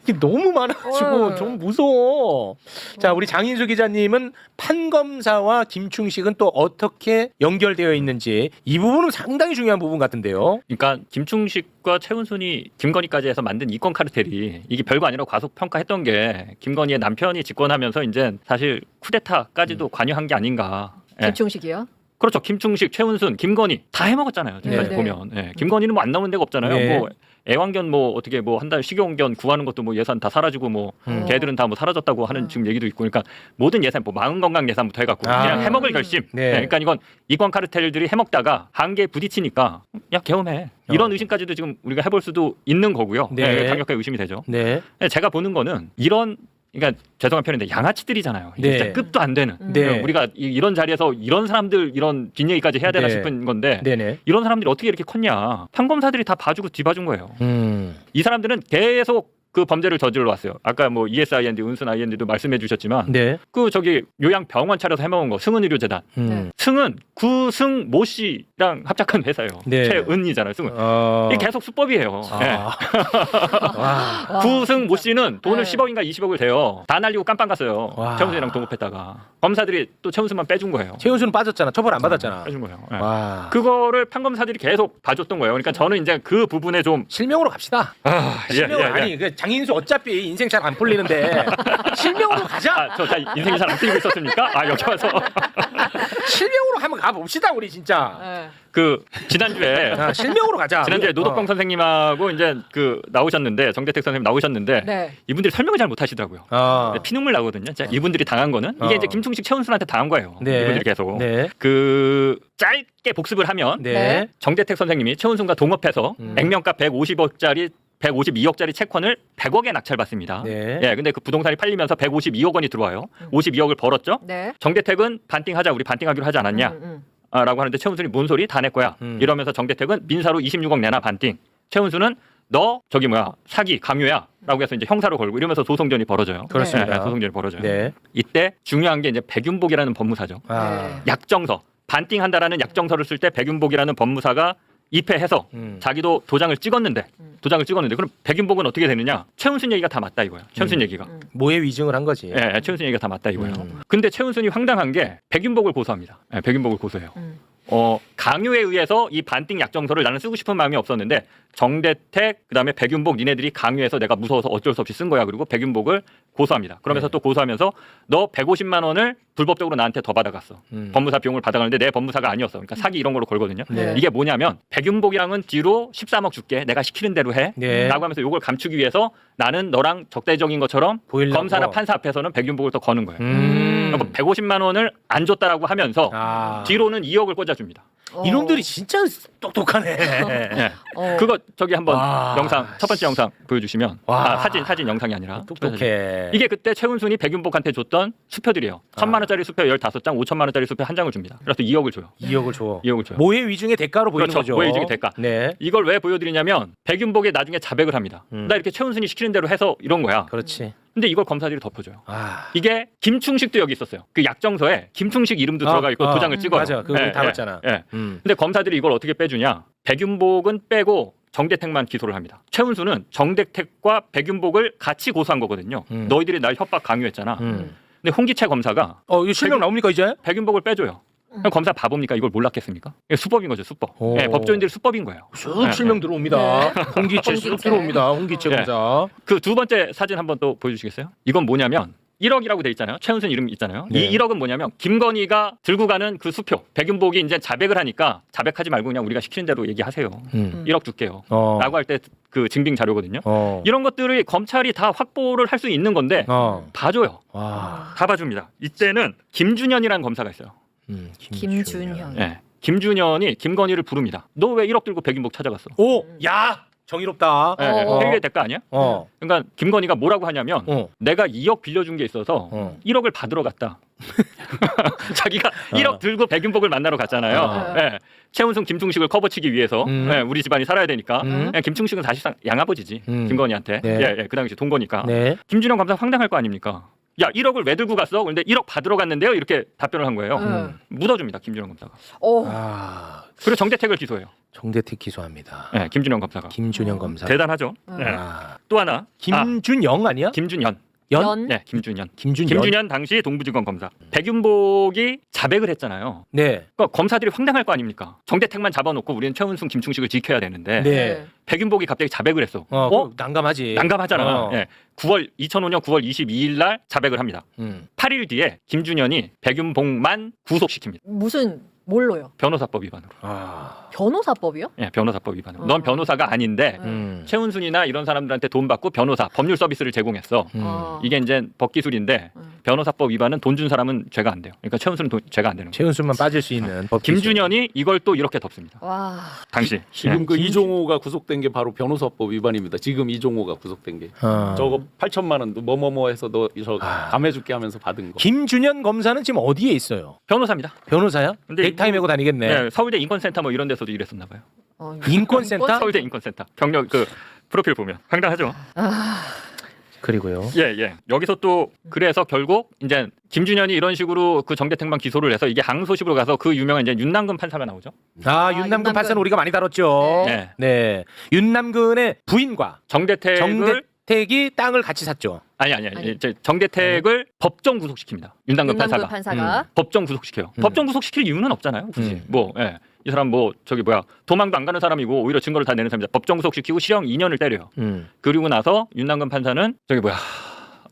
A: 이게 너무 많아가지고
B: 어.
A: 좀 무서워. 자, 우리 장인수 기자님은 판검사와 김충식은 또 어떻게 연결되어 있는지 이 부분은 상당히 중요한 부분 같은데요.
F: 그러니까 김충식과 최은순이 김건희까지 해서 만든 이권 카르텔이 이게 별거 아니라고 과속 평가했던 게 김건희의 남편이 집권하면서 이제 사실 쿠데타까지도 관여한 게 아닌가. 예.
B: 김충식이요?
F: 그렇죠. 김충식, 최은순, 김건희 다 해먹었잖아요. 지금까지
A: 네.
F: 보면. 예. 김건희는 뭐 안 나오는 데가 없잖아요.
A: 네.
F: 뭐 애완견 뭐 어떻게 뭐 한 달 식용견 구하는 것도 뭐 예산 다 사라지고 뭐 걔들은 다 뭐 사라졌다고 하는 지금 얘기도 있고 그러니까 모든 예산 뭐 마음건강 예산부터 해갖고 그냥 해먹을 결심.
A: 네.
F: 예. 그러니까 이건 이권 카르텔들이 해먹다가 한계에 부딪히니까 야 개엄해. 이런 의심까지도 지금 우리가 해볼 수도 있는 거고요.
A: 네.
F: 예, 강력하게 의심이 되죠.
A: 네.
F: 제가 보는 거는 이런 그러니까 죄송한 표현인데 양아치들이잖아요.
A: 네.
F: 진짜 끝도 안 되는.
A: 네.
F: 우리가 이런 자리에서 이런 사람들 이런 뒷얘기까지 해야 되나
A: 네.
F: 싶은 건데
A: 네네.
F: 이런 사람들이 어떻게 이렇게 컸냐. 판검사들이 다 봐주고 뒤봐준 거예요. 이 사람들은 계속 그 범죄를 저질러 왔어요. 아까 뭐 ESIND, 은순 IND도 말씀해 주셨지만
A: 네.
F: 그 저기 요양병원 차려서 해먹은 거 승은의료재단.
B: 네.
F: 승은 구승 모 씨랑 합작한 회사예요.
A: 네.
F: 최은이잖아요. 승은. 이게 계속 수법이에요. 네.
A: 와.
F: 구승 모 씨는 돈을
B: 네.
F: 10억인가 20억을 대요. 다 날리고 깜빵 갔어요.
A: 와.
F: 최은순이랑 동업했다가 검사들이 또 최은순만 빼준 거예요.
A: 최은수는 빠졌잖아. 처벌 안 받았잖아.
F: 빼준 거예요. 네.
A: 와.
F: 그거를 판검사들이 계속 봐줬던 거예요. 그러니까 저는 이제 그 부분에 좀
A: 실명으로 갑시다. 실명으로 아니 그 장인수 어차피 인생 잘 안 풀리는데 실명으로 가자.
F: 저 인생이 잘 안 풀리고 있었습니까? 여기 와서
A: 실명으로 한번 가봅시다 우리 진짜.
B: 네.
F: 그 지난주에
A: 실명으로 가자.
F: 지난주에 노덕봉 선생님하고 이제 그 나오셨는데 정대택 선생님 나오셨는데
B: 네.
F: 이분들이 설명을 잘 못하시더라고요. 피눈물 나거든요. 이분들이 당한 거는 이게 이제 김충식 최은순한테 당한 거예요.
A: 네.
F: 이분들이 계속
A: 네.
F: 그 짧게 복습을 하면
A: 네.
F: 정대택 선생님이 최은순과 동업해서 액면가 152억짜리 채권을 100억에 낙찰받습니다.
A: 네.
F: 예, 근데 그 부동산이 팔리면서 152억 원이 들어와요. 52억을 벌었죠.
B: 네.
F: 정대택은 반띵하자, 우리 반띵하기로 하지 않았냐? 라고 하는데 최은순이 뭔 소리? 다 내 거야. 이러면서 정대택은 민사로 26억 내놔 반띵. 최은순은 너 저기 뭐야 사기 강요야라고 해서 이제 형사로 걸고 이러면서 소송전이 벌어져요.
A: 그렇습니다.
F: 네, 소송전이 벌어져요.
A: 네.
F: 이때 중요한 게 이제 백윤복이라는 법무사죠.
B: 네.
F: 약정서 반띵한다라는 약정서를 쓸 때 백윤복이라는 법무사가 입회해서 자기도 도장을 찍었는데 그럼 백윤복은 어떻게 되느냐? 최은순 얘기가 다 맞다 이거예요. 최은순 얘기가.
A: 모해 위증을 한 거지.
F: 예, 최은순 얘기가 다 맞다 이거예요. 근데 최은순이 황당한 게 백윤복을 고소합니다. 예, 백윤복을 고소해요. 강요에 의해서 이 반띵 약정서를 나는 쓰고 싶은 마음이 없었는데 정대택 그다음에 백윤복 니네들이 강요해서 내가 무서워서 어쩔 수 없이 쓴 거야. 그리고 백윤복을 고소합니다. 그러면서 또 고소하면서 너 150만 원을 불법적으로 나한테 더 받아갔어. 법무사 비용을 받아가는데 내 법무사가 아니었어. 그러니까 사기 이런 걸로 걸거든요.
A: 네.
F: 이게 뭐냐면 백윤복이랑은 뒤로 13억 줄게. 내가 시키는 대로 해.
A: 네.
F: 라고 하면서 이걸 감추기 위해서 나는 너랑 적대적인 것처럼
A: 보이려고.
F: 검사나 판사 앞에서는 백윤복을 더 거는 거예요.
A: 음.
F: 150만 원을 안 줬다라고 하면서 뒤로는 2억을 꽂아줍니다.
A: 이놈들이 진짜 똑똑하네.
F: 네. 그거 저기 한번
A: 와.
F: 영상 첫 번째 영상 보여주시면 사진 영상이 아니라
A: 똑똑해.
F: 이게 그때 최은순이 백윤복한테 줬던 수표들이에요. 1,000만 원짜리 수표 15장, 5천만 원짜리 수표 한 장을 줍니다. 그래서 2억을 줘요.
A: 2억을 줘.
F: 2억을 줘요.
A: 모해 위증의 대가로 보이는
F: 그렇죠.
A: 거죠.
F: 모해 위증의 대가.
A: 네.
F: 이걸 왜 보여드리냐면 백윤복이 나중에 자백을 합니다. 나 이렇게 최은순이 시키는 대로 해서 이런 거야.
A: 그렇지.
F: 근데 이걸 검사들이 덮어줘요. 이게 김충식도 여기 있었어요. 그 약정서에 김충식 이름도 들어가 있고 도장을 찍어요.
A: 맞아. 그거 다 봤잖아.
F: 근데 검사들이 이걸 어떻게 빼주냐? 백윤복은 빼고 정대택만 기소를 합니다. 최은수는 정대택과 백윤복을 같이 고소한 거거든요. 너희들이 날 협박 강요했잖아. 근데 홍기채 검사가
A: 이거 실명 나옵니까 이제?
F: 백윤복을 빼줘요. 그럼 검사 바보입니까? 이걸 몰랐겠습니까? 이게 수법인 거죠, 수법.
A: 오.
F: 네, 법조인들이 수법인 거예요.
A: 쑥 실명 들어옵니다. 홍기채 쑥 들어옵니다. 홍기채
F: 네.
A: 검사.
F: 그 두 번째 사진 한번 또 보여주시겠어요? 이건 뭐냐면 1억이라고 돼 있잖아요. 최은순 이름 있잖아요.
A: 네.
F: 이 1억은 뭐냐면 김건희가 들고 가는 그 수표. 백윤복이 이제 자백을 하니까 자백하지 말고 그냥 우리가 시키는 대로 얘기하세요. 1억 줄게요. 라고 할 때 그 증빙 자료거든요. 이런 것들을 검찰이 다 확보를 할 수 있는 건데 봐줘요.
A: 와.
F: 다 봐줍니다. 이때는 김준현이라는 검사가 있어요.
B: 김준현.
F: 네. 김준현이 김건희를 부릅니다. 너 왜 1억 들고 백윤복 찾아갔어?
A: 오, 야, 정의롭다.
F: 네, 회의의 대가 아니야? 그러니까 김건희가 뭐라고 하냐면 내가 2억 빌려준 게 있어서 1억을 받으러 갔다. 자기가 1억 들고 백윤복을 만나러 갔잖아요. 네. 최은순 김충식을 커버치기 위해서 네, 우리 집안이 살아야 되니까 네, 김충식은 사실상 양아버지지 김건희한테.
A: 네.
F: 예, 예, 그 당시 동거니까.
A: 네.
F: 김준현 검사 황당할 거 아닙니까? 야 1억을 왜 들고 갔어? 그런데 1억 받으러 갔는데요. 이렇게 답변을 한 거예요. 묻어줍니다. 김준현 검사가.
A: 아,
F: 그리고 정대택을 기소해요.
A: 정대택 기소합니다.
F: 네, 김준현 검사가.
A: 김준현 검사.
F: 대단하죠. 네.
A: 아,
F: 또 하나.
A: 김준영 아니야?
F: 김준현.
A: 연?
F: 네, 김준현.
A: 김준현.
F: 김준현 당시 동부지검 검사. 백윤복이 자백을 했잖아요.
A: 네.
F: 그러니까 검사들이 황당할 거 아닙니까? 정대택만 잡아놓고 우리는 최은순, 김충식을 지켜야 되는데
A: 네.
F: 백윤복이 갑자기 자백을 했어.
A: 그럼 난감하지.
F: 난감하잖아. 예. 2005년 9월 22일 날 자백을 합니다. 8일 뒤에 김준현이 백윤복만 구속시킵니다.
B: 무슨 뭘로요?
F: 변호사법 위반으로.
A: 아.
B: 변호사법이요?
F: 예, 변호사법 위반으로. 넌 변호사가 아닌데 최은순이나 이런 사람들한테 돈 받고 변호사, 법률 서비스를 제공했어. 이게 이제 법기술인데 변호사법 위반은 돈 준 사람은 죄가 안 돼요. 그러니까 최은순은 죄가 안 되는 거예요.
A: 최은순만 빠질 수 있는 법.
F: 김준현이 이걸 또 이렇게 덮습니다.
B: 와.
F: 당시.
D: 지금
F: 예.
D: 그 이종호가 구속된 게 바로 변호사법 위반입니다. 지금 이종호가 구속된 게 저거 8천만 원 뭐뭐뭐 해서 너 저 감해줄게 하면서 받은 거.
A: 김준현 검사는 지금 어디에 있어요?
F: 변호사입니다.
A: 변호사야?
F: 근데
A: 넥타이 메고 다니겠네.
F: 예, 서울대 인권센터 뭐 이런 데서도 일했었나 봐요.
A: 인권센터?
F: 서울대 인권센터. 경력 그 프로필 보면 황당하죠.
A: 그리고요.
F: 예, 예. 여기서 또 그래서 결국 이제 김준현이 이런 식으로 그 정대택만 기소를 해서 이게 항소심으로 가서 그 유명한 이제 윤남근 판사가 나오죠.
A: 윤남근
B: 윤남근.
A: 판사는 우리가 많이 다뤘죠.
F: 네.
A: 네. 윤남근의 부인과 정대택이 땅을 같이 샀죠.
F: 아니. 이제 정대택을 법정 구속시킵니다. 윤남근 판사가. 법정 구속시켜요. 법정 구속시킬 이유는 없잖아요. 굳이. 뭐 예. 이 사람 뭐 저기 뭐야 도망도 안 가는 사람이고 오히려 증거를 다 내는 사람이다. 법정 구속시키고 실형 2년을 때려요. 그리고 나서 윤남근 판사는 저기 뭐야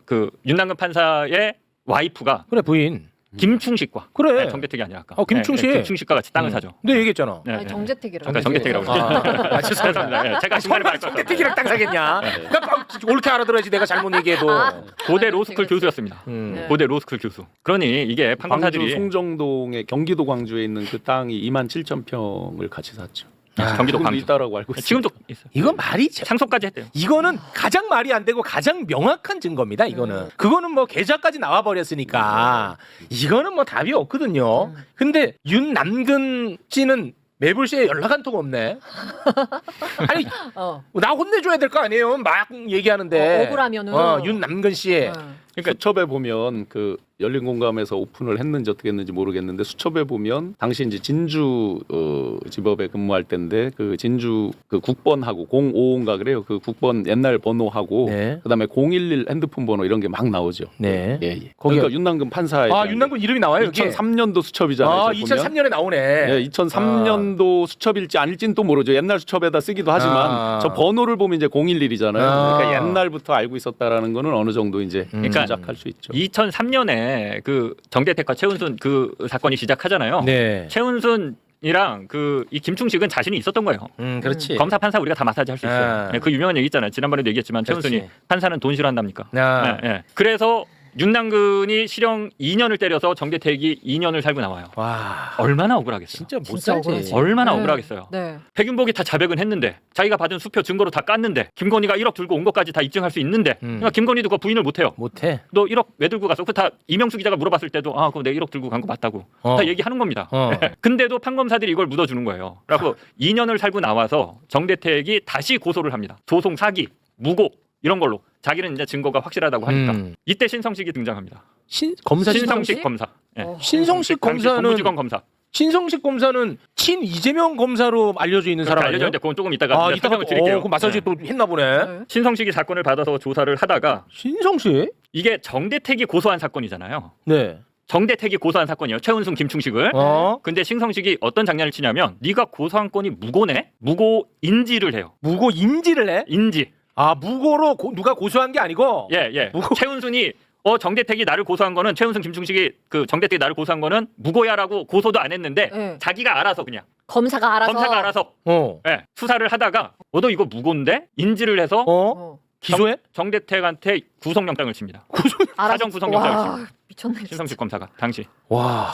F: 그 윤남근 판사의 와이프가
A: 그래 부인.
F: 김충식과
A: 그래.
F: 네, 정대택이 아니라 아까
A: 김충식.
F: 김충식과 같이 땅을 사죠.
A: 네 얘기했잖아.
F: 네,
B: 아니, 정대택이라고.
F: 아까 정대택이라고. 죄송합니다. 예, 제가 중간에 말했어요.
A: 정대택이랑 땅 사겠냐? 그러니까 옳게 알아들어야지 내가 잘못 얘기해도.
F: 고대 로스쿨 교수였습니다. 고대 로스쿨 교수. 그러니 이게
D: 광주
F: 판검사들이
D: 송정동에 경기도 광주에 있는 그 땅이 27,000평을 같이 샀죠.
F: 경기도
D: 지금도
F: 광주
D: 있다라고 알고 있어요.
F: 지금도 있어요.
A: 이건 말이
F: 상속까지 했대요.
A: 이거는 가장 말이 안 되고 가장 명확한 증거입니다. 이거는 그거는 뭐 계좌까지 나와 버렸으니까 이거는 뭐 답이 없거든요. 근데 윤남근 씨는 매불씨에 연락 한 통 없네. 아니 나 혼내줘야 될 거 아니에요. 막 얘기하는데
B: 억울하면은
A: 윤남근 씨의
D: 그러니까 수첩에 보면 그 열린공감에서 오픈을 했는지 어떻게 했는지 모르겠는데 수첩에 보면 당시 이제 진주 지법에 근무할 때인데 그 진주 그 국번하고 055인가 그래요. 그 국번 옛날 번호하고
A: 네.
D: 그다음에 011 핸드폰 번호 이런 게 막 나오죠.
A: 네.
D: 예. 그러니까 윤남근 판사의
A: 윤남근 이름이 나와요. 여기?
D: 2003년도 수첩이잖아요.
A: 2003년에 나오네.
D: 예, 2003년도 수첩일지 아닐지는 또 모르죠. 옛날 수첩에다 쓰기도 하지만 저 번호를 보면 이제 011이잖아요. 그러니까 옛날부터 알고 있었다라는 거는 어느 정도 이제 짐작할 수 있죠.
F: 2003년에 그 정대택과 최은순 그 사건이 시작하잖아요.
A: 네.
F: 최은순이랑 그 이 김충식은 자신이 있었던 거예요.
A: 그렇지.
F: 검사 판사 우리가 다 마사지 할 수 있어요. 네, 그 유명한 얘기 있잖아요. 지난번에도 얘기했지만 최은순이
A: 그렇지.
F: 판사는 돈 싫어한답니까? 네, 네. 그래서 윤남근이 실형 2년을 때려서 정대택이 2년을 살고 나와요.
A: 와.
F: 얼마나 억울하겠어요.
A: 진짜 못
B: 진짜
A: 살지.
B: 억울하지.
F: 얼마나
B: 네.
F: 억울하겠어요.
B: 네.
F: 백윤복이 다 자백은 했는데 자기가 받은 수표 증거로 다 깠는데 김건희가 1억 들고 온 것까지 다 입증할 수 있는데 그러니까 김건희도 그거 부인을 못해요.
A: 못해.
F: 너 1억 왜 들고 갔어? 그 다 이명수 기자가 물어봤을 때도 그거 내가 1억 들고 간 거 맞다고 다 얘기하는 겁니다. 근데도 판검사들이 이걸 묻어주는 거예요. 그래서 2년을 살고 나와서 정대택이 다시 고소를 합니다. 소송 사기, 무고 이런 걸로 자기는 이제 증거가 확실하다고 하니까 이때 신성식이 등장합니다.
A: 검사
F: 신성식 검사. 예.
A: 신성식
F: 당시
A: 검사는
F: 동부지검 검사.
A: 신성식 검사는 친 이재명 검사로 알려져 있는 사람 아니에요?
F: 알려져 있는데 그건 조금 이따가 설명을 드릴게요.
A: 그 마사지
F: 네.
A: 또 했나 보네.
F: 신성식이 사건을 받아서 조사를 하다가
A: 신성식?
F: 이게 정대택이 고소한 사건이잖아요.
A: 네.
F: 정대택이 고소한 사건이에요. 최은순, 김충식을. 근데 신성식이 어떤 장난을 치냐면 네가 고소한 건이 무고네? 무고 인지를 해요.
A: 무고 인지를 해?
F: 인지.
A: 아 무고로 누가 고소한 게 아니고?
F: 예. 최은순이 정대택이 나를 고소한 거는 최은순, 김충식이 그 정대택이 나를 고소한 거는 무고야라고 고소도 안 했는데 자기가 알아서 그냥
B: 검사가 알아서
F: 예, 수사를 하다가 너 이거 무고인데 인지를 해서
A: 기소해?
F: 정대택한테 구속영장을 칩니다. 사전 구속영장을 칩니다.
B: 미쳤네.
F: 신성식 검사가 당시.
A: 와.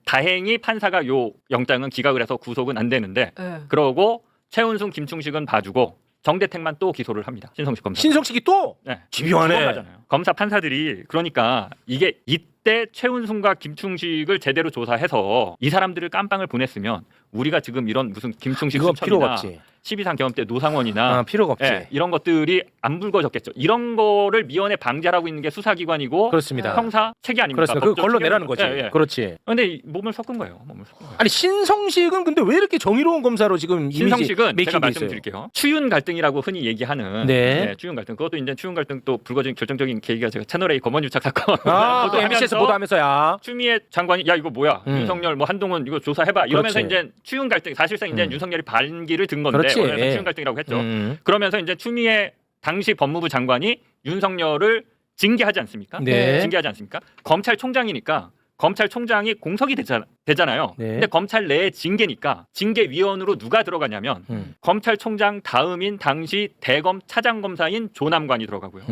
F: 다행히 판사가 요 영장은 기각을 해서 구속은 안 되는데 그러고 최은순, 김충식은 봐주고 정대택만 또 기소를 합니다. 신성식 검사.
A: 신성식이 또?
F: 네.
A: 집요하네.
F: 검사 판사들이 그러니까 이게 이때 최은순과 김충식을 제대로 조사해서 이 사람들을 깜빵을 보냈으면 우리가 지금 이런 무슨 김충식
A: 그거 필요가
F: 수첩이나
A: 없지.
F: 12.3 경험 때 노상원이나
A: 필요가 없지.
F: 예, 이런 것들이 안 불거졌겠죠. 이런 거를 미연에 방지하고 있는 게 수사기관이고
A: 그렇습니다.
F: 형사 체계 아닙니까?
A: 그렇습니다. 그거
F: 법적
A: 걸러내라는 거지.
F: 책임이니까. 예.
A: 그렇지.
F: 근데 몸을 섞은 거예요. 몸을 섞은 거예요.
A: 아니 신성식은 근데 왜 이렇게 정의로운 검사로 지금
F: 신성식은
A: 이미지
F: 제가
A: 메이킹돼 있어요?
F: 말씀드릴게요. 추윤 갈등이라고 흔히 얘기하는
A: 네.
F: 추윤 갈등. 그것도 이제 추윤 갈등 또 불거진 결정적인 계기가 제가 채널A 검언유착 사건
A: 또 MBC에서 보도하면서야.
F: 추미애 장관이 야 이거 뭐야 윤석열 뭐 한동훈 이거 조사해봐 이러면서
A: 그렇지.
F: 이제 추윤 갈등 사실상 이제 윤석열이 반기를 든 건데
A: 그렇지.
F: 그래서 추윤 갈등이라고 했죠. 그러면서 이제 추미애 당시 법무부 장관이 윤석열을 징계하지 않습니까?
A: 네.
F: 징계하지 않습니까? 검찰총장이니까 검찰총장이 공석이 되잖아요.
A: 네.
F: 근데 검찰 내에 징계니까 징계위원으로 누가 들어가냐면 검찰총장 다음인 당시 대검 차장검사인 조남관이 들어가고요.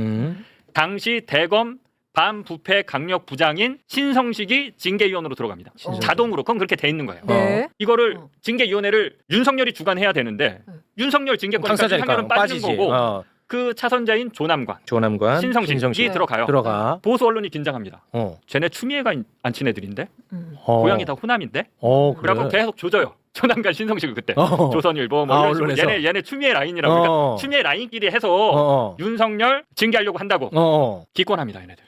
F: 당시 대검 반부패 강력부장인 신성식이 징계위원으로 들어갑니다. 자동으로 그건 그렇게 돼 있는 거예요.
B: 네.
F: 이거를 징계위원회를 윤석열이 주관해야 되는데 윤석열 징계권이니까
A: 당사자니까
F: 윤석열은 빠지는
A: 빠지지.
F: 거고 그 차선자인 조남관, 신성식이 들어가요.
A: 들어가.
F: 보수 언론이 긴장합니다. 쟤네 추미애가 안 친 애들인데 고향이 다 호남인데? 그래갖고 계속 조져요. 조남관, 신성식을 그때 조선일보 뭐 이런 식으로
A: 언론에서.
F: 얘네 추미애 라인이라고 그러니까 추미애 라인끼리 해서 윤석열 징계하려고 한다고 기권합니다. 얘네들.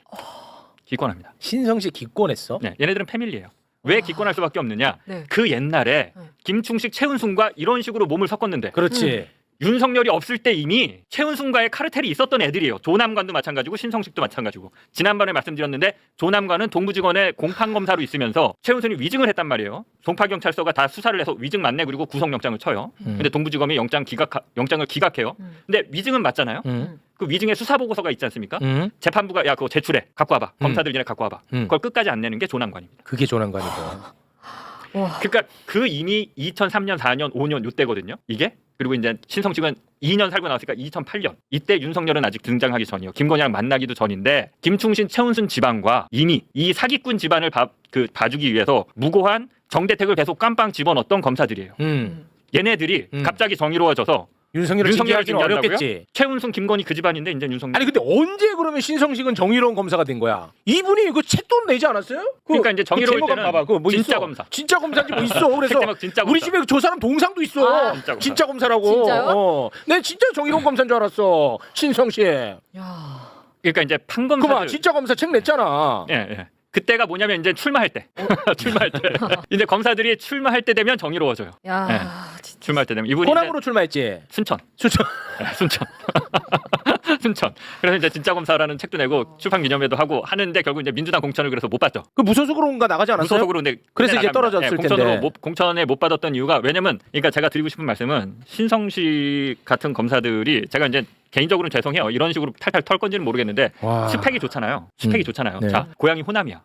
F: 기권합니다.
A: 신성식 기권했어?
F: 네, 얘네들은 패밀리예요. 왜 기권할 수밖에 없느냐?
B: 네.
F: 그 옛날에 김충식, 최은순과 이런 식으로 몸을 섞었는데
A: 그렇지.
F: 윤석열이 없을 때 이미 최은순과의 카르텔이 있었던 애들이에요. 조남관도 마찬가지고 신성식도 마찬가지고. 지난번에 말씀드렸는데 조남관은 동부지검의 공판검사로 있으면서 최은순이 위증을 했단 말이에요. 송파경찰서가 다 수사를 해서 위증 맞네 그리고 구속영장을 쳐요. 근데 동부지검이 영장을 기각해요. 근데 위증은 맞잖아요. 그 위증의 수사보고서가 있지 않습니까? 재판부가 야 그거 제출해. 갖고 와봐. 검사들 니네 갖고 와봐. 그걸 끝까지 안 내는 게 조남관입니다.
A: 그게 조남관이고.
F: 그러니까 그 이미 2003년, 4년, 5년 이때거든요. 이게 그리고 이제 신성식은 2년 살고 나왔으니까 2008년 이때 윤석열은 아직 등장하기 전이에요. 김건희랑 만나기도 전인데 김충신, 최은순 집안과 이미 이 사기꾼 집안을 봐주기 위해서 무고한 정대택을 계속 깜빵 집어넣었던 검사들이에요. 얘네들이 갑자기 정의로워져서
A: 윤석열을 징계하기는
F: 징계한다고요?
A: 어렵겠지.
F: 최은순, 김건희 그 집안인데 이제 윤석열.
A: 아니 근데 언제 그러면 신성식은 정의로운 검사가 된 거야? 이분이 그 책도 내지 않았어요?
F: 그러니까 이제 정의로울
A: 제목
F: 때는
A: 봐봐. 그거 뭐
F: 진짜
A: 있어?
F: 검사.
A: 진짜 검사인지 뭐 있어. 그래서
F: 제목 진짜 검사.
A: 우리 집에 저 사람 동상도 있어. 진짜 검사라고.
B: 진짜요?
A: 내 진짜 정의로운 검사인 줄 알았어. 신성식.
B: 야.
F: 그러니까 이제 판검사들.
A: 그만 진짜 검사 책 냈잖아.
F: 예. 그때가 뭐냐면 이제 출마할 때. 출마할 때. 이제 검사들이 출마할 때 되면 정의로워져요.
B: 야.
F: 진짜. 출마할 때 되면 이분이
A: 호남으로 출마했지.
F: 순천.
A: 순천.
F: 순천. 순천. 그래서 이제 진짜 검사라는 책도 내고 출판 기념회도 하고 하는데 결국 이제 민주당 공천을 그래서 못 받죠.
A: 그 무소속으로인가 나가지 않았어요?
F: 무소속으로 근데
A: 그래서 이제
F: 나갑니다.
A: 떨어졌을
F: 공천으로
A: 텐데.
F: 공천에 못 받았던 이유가 왜냐면 그러니까 제가 드리고 싶은 말씀은 신성식 같은 검사들이 제가 이제 개인적으로는 죄송해요. 이런 식으로 탈탈 털 건지는 모르겠는데
A: 와.
F: 스펙이 좋잖아요. 스펙이 좋잖아요.
A: 네.
F: 자, 고향이 호남이야.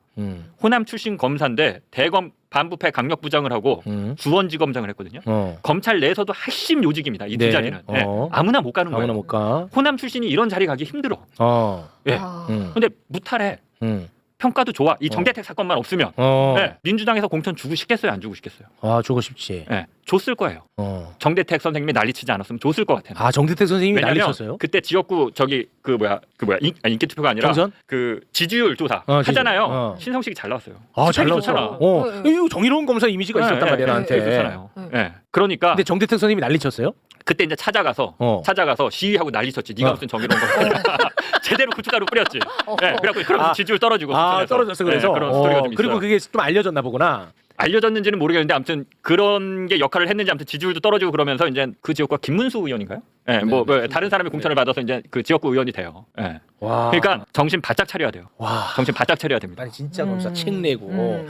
F: 호남 출신 검사인데 대검 반부패 강력부장을 하고 주원지검장을 했거든요. 검찰 내에서도 핵심 요직입니다. 이 두
A: 네.
F: 자리는. 네. 아무나 못 가는 거예요.
A: 아무나 못 가.
F: 호남 출신이 이런 자리 가기 힘들어. 예. 근데 무탈해. 평가도 좋아. 이 정대택 사건만 없으면 네. 민주당에서 공천 주고 싶겠어요? 안 주고 싶겠어요?
A: 아 주고 싶지.
F: 네. 줬을 거예요. 정대택 선생님이 난리치지 않았으면 줬을 것 같아요.
A: 아 정대택 선생님이
F: 왜냐면
A: 난리쳤어요?
F: 그때 지역구 저기 인기 투표가 아니라
A: 경선?
F: 그 지지율 조사 하잖아요. 신성식이 잘 나왔어요.
A: 아 잘
F: 스펙이
A: 나왔어.
F: 좋잖아.
A: 이거 정의로운 검사 이미지가 있었단 말이야 나한테.
F: 좋잖아요. 네. 그러니까
A: 근데 정대택 선생님이 난리쳤어요?
F: 그때 이제 찾아가서 시위하고 난리쳤지. 네가 무슨 정의로운 검사냐. 제대로 고춧가루 뿌렸지. 네. 그래갖고 지지율 떨어지고.
A: 떨어졌어 그래서.
F: 네, 그런 스토리가 좀
A: 그리고
F: 있어요.
A: 그게 좀 알려졌나 보구나.
F: 알려졌는지는 모르겠는데 아무튼 그런 게 역할을 했는지 아무튼 지지율도 떨어지고 그러면서 이제 그 지역구 김문수 의원인가요? 예, 뭐 다른 사람의 공천을 받아서 이제 그 지역구 의원이 돼요. 예.
A: 와.
F: 그러니까 정신 바짝 차려야 돼요.
A: 와.
F: 정신 바짝 차려야 됩니다.
A: 아니 진짜 검사 책 내고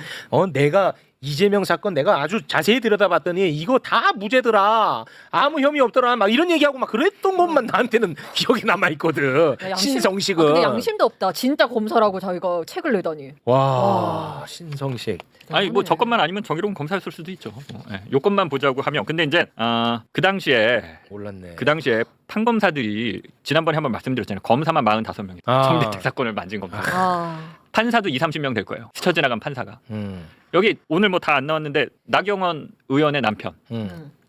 A: 내가 이재명 사건 내가 아주 자세히 들여다봤더니 이거 다 무죄더라. 아무 혐의 없더라. 막 이런 얘기하고 막 그랬던 것만 나한테는 기억에 남아 있거든. 신성식은.
B: 근데 양심도 없다. 진짜 검사라고 자기가 책을 내다니.
A: 와. 신성식.
F: 아니 뭐 저것만 아니면 정의로운 검사였을 수도 있죠. 예, 요것만 보자고 하면 근데 이제 그 당시에
A: 몰랐네.
F: 그 당시에 판검사들이 지난번에 한번 말씀드렸잖아요. 검사만 45명이 정대택 사건을 만진 검사. 판사도 20-30명 될 거예요. 스쳐 지나간 판사가. 여기 오늘 뭐 다 안 나왔는데 나경원 의원의 남편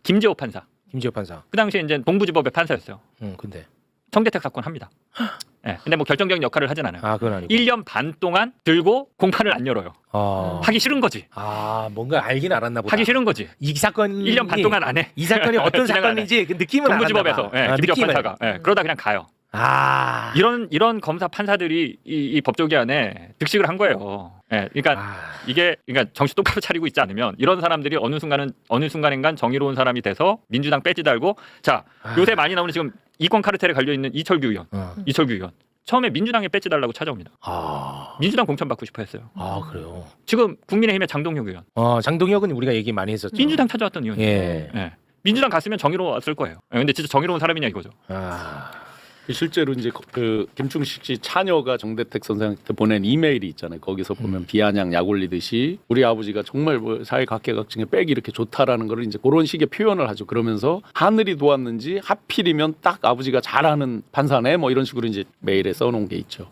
F: 김재호 판사.
A: 김재호 판사.
F: 그 당시에 이제 동부지법의 판사였어요.
A: 근데
F: 정대택 사건 합니다. 네, 근데 뭐 결정적인 역할을 하진 않아요.
A: 아, 그건 아니고.
F: 1년 반 동안 들고 공판을 안 열어요. 하기 싫은 거지.
A: 뭔가 알긴 알았나 보다.
F: 하기 싫은 거지.
A: 이 사건이
F: 1년 반 동안 안 해.
A: 이 사건이 어떤 사건인지 그 느낌은
F: 동부지법에서 김재호 판사가 그러다 그냥 가요. 이런 검사 판사들이 이 법조계 안에 득식을 한 거예요. 그러니까 이게 그러니까 정신 똑바로 차리고 있지 않으면 이런 사람들이 어느 순간인간 정의로운 사람이 돼서 민주당 배지 달고 자 요새 많이 나오는 지금 이권 카르텔에 걸려 있는 이철규 의원. 처음에 민주당에 배지 달라고 찾아옵니다. 민주당 공천 받고 싶어 했어요.
A: 그래요.
F: 지금 국민의힘의 장동혁 의원.
A: 장동혁은 우리가 얘기 많이 했었죠.
F: 민주당 찾아왔던 의원이에요. 민주당 갔으면 정의로웠을 거예요. 근데 진짜 정의로운 사람이냐 이거죠.
D: 실제로 이제 그 김충식 씨 차녀가 정대택 선생한테 보낸 이메일이 있잖아요. 거기서 보면 비아냥 약 올리듯이 우리 아버지가 정말 뭐 사회 각계각층에 빽이 이렇게 좋다라는 거를 이제 그런 식의 표현을 하죠. 그러면서 하늘이 도왔는지 하필이면 딱 아버지가 잘하는 판사네 뭐 이런 식으로 이제 메일에 써놓은 게 있죠.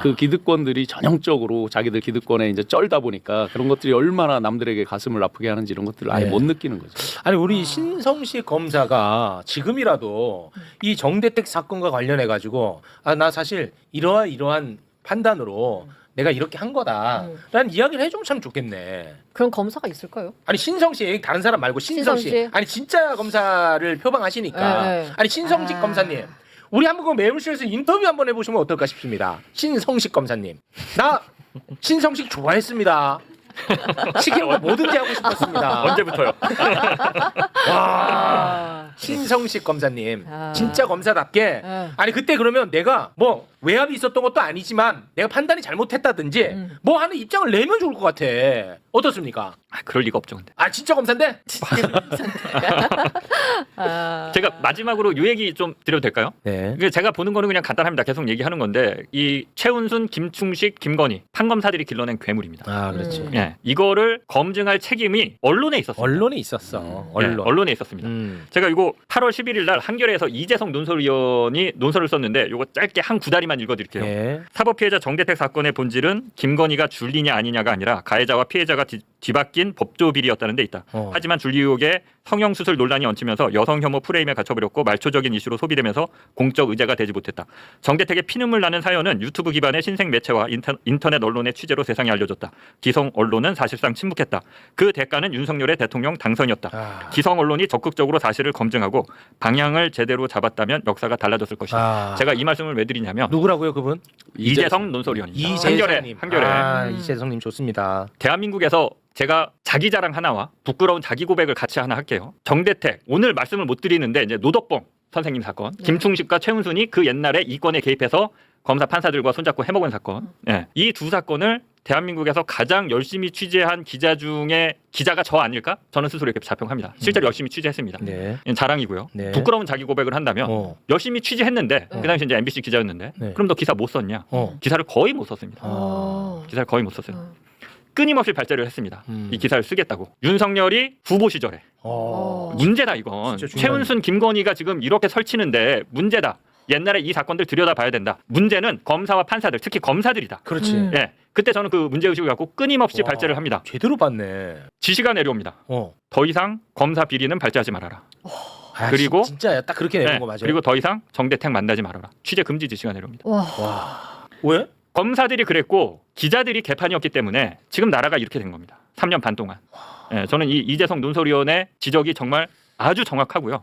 D: 그 기득권들이 전형적으로 자기들 기득권에 이제 쩔다 보니까 그런 것들이 얼마나 남들에게 가슴을 아프게 하는지 이런 것들을 아예 못 느끼는 거죠.
A: 아니 우리 신성식 검사가 지금이라도 이 정대택 사건과 관련해 가지고 나 사실 이러한 판단으로 내가 이렇게 한 거다라는 이야기를 해주면 참 좋겠네.
B: 그런 검사가 있을까요?
A: 아니 신성식 다른 사람 말고 신성식. 아니 진짜 검사를 표방하시니까. 아니 신성식 검사님. 우리 한번 매불쇼에서 인터뷰 한번 해보시면 어떨까 싶습니다. 신성식 검사님. 나 신성식 좋아했습니다. 시키는 거 뭐든지 하고 싶었습니다.
F: 언제부터요?
A: 와 신성식 검사님 진짜 검사답게 아니 그때 그러면 내가 뭐 외압이 있었던 것도 아니지만 내가 판단이 잘못했다든지 뭐 하는 입장을 내면 좋을 것 같아. 어떻습니까?
F: 그럴 리가 없죠. 근데.
A: 진짜 검사인데?
F: 제가 마지막으로 요 얘기 좀 드려도 될까요?
A: 네.
F: 제가 보는 거는 그냥 간단합니다. 계속 얘기하는 건데 이 최은순, 김충식, 김건희 판검사들이 길러낸 괴물입니다.
A: 그렇지.
F: 이거를 검증할 책임이 언론에 있었어요.
A: 언론에 있었어.
F: 언론에 있었습니다. 제가 이거 8월 11일 날 한겨레에서 이재성 논설위원이 논설을 썼는데 이거 짧게 한 구다리만 읽어드릴게요. 사법피해자 정대택 사건의 본질은 김건희가 줄리냐 아니냐가 아니라 가해자와 피해자가 뒤바뀐 법조 비리였다는 데 있다. 하지만 줄리 의혹에 성형수술 논란이 얹히면서 여성 혐오 프레임에 갇혀버렸고 말초적인 이슈로 소비되면서 공적 의제가 되지 못했다. 정대택의 피눈물 나는 사연은 유튜브 기반의 신생 매체와 인터넷 언론의 취재로 세상에 알려졌다. 기성 언론은 사실상 침묵했다. 그 대가는 윤석열의 대통령 당선이었다. 기성 언론이 적극적으로 사실을 검증하고 방향을 제대로 잡았다면 역사가 달라졌을 것이다. 제가 이 말씀을 왜 드리냐면
A: 누구라고요 그분?
F: 이재성 논설위원입니다. 한겨레.
A: 이재성님 좋습니다.
F: 대한민국에서 제가 자기 자랑 하나와 부끄러운 자기 고백을 같이 하나 할게요. 정대택 오늘 말씀을 못 드리는데 이제 노덕봉 선생님 사건, 김충식과 최은순이 그 옛날에 이 건에 개입해서 검사 판사들과 손잡고 해먹은 사건. 이 두 사건을 대한민국에서 가장 열심히 취재한 기자 중에 기자가 저 아닐까? 저는 스스로 이렇게 자평합니다. 실제로 열심히 취재했습니다. 자랑이고요. 부끄러운 자기 고백을 한다면 열심히 취재했는데 그 당시 이제 MBC 기자였는데 그럼 너 기사 못 썼냐? 기사를 거의 못 썼습니다. 기사를 거의 못 썼어요. 끊임없이 발제를 했습니다. 이 기사를 쓰겠다고. 윤석열이 후보 시절에 문제다 이건. 최은순, 김건희가 지금 이렇게 설치는데 문제다. 옛날에 이 사건들 들여다봐야 된다. 문제는 검사와 판사들, 특히 검사들이다.
A: 그렇지.
F: 그때 저는 그 문제의식을 갖고 끊임없이 발제를 합니다.
A: 제대로 봤네.
F: 지시가 내려옵니다. 더 이상 검사 비리는 발제하지 말아라. 그리고
A: 진짜 딱 그렇게 내는 거 맞아요.
F: 그리고 더 이상 정대택 만나지 말아라. 취재 금지 지시가 내려옵니다.
A: 왜?
F: 검사들이 그랬고 기자들이 개판이었기 때문에 지금 나라가 이렇게 된 겁니다. 3년 반 동안. 저는 이 이재성 논설위원의 지적이 정말 아주 정확하고요.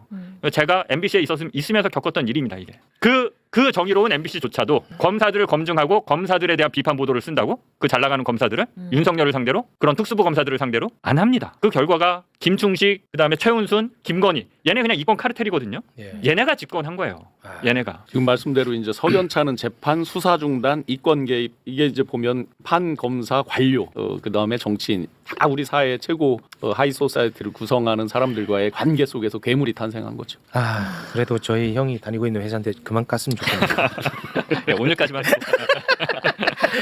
F: 제가 MBC에 있으면서 겪었던 일입니다. 이게. 그 그 정의로운 MBC조차도 검사들을 검증하고 검사들에 대한 비판 보도를 쓴다고? 그 잘 나가는 검사들을 윤석열을 상대로 그런 특수부 검사들을 상대로 안 합니다. 그 결과가 김충식, 그다음에 최은순, 김건희 얘네 그냥 이권 카르텔이거든요. 얘네가 집권한 거예요. 얘네가.
D: 지금 말씀대로 이제 석연찮은 재판, 수사 중단, 이권 개입 이게 이제 보면 판 검사 관료 그다음에 정치인 다 우리 사회의 최고 하이 소사이티를 구성하는 사람들과의 관계 속에서 괴물이 탄생한 거죠.
A: 아 그래도 저희 형이 다니고 있는 회사인데 그만 깠으면 좋겠네요.
F: 네, 오늘까지만.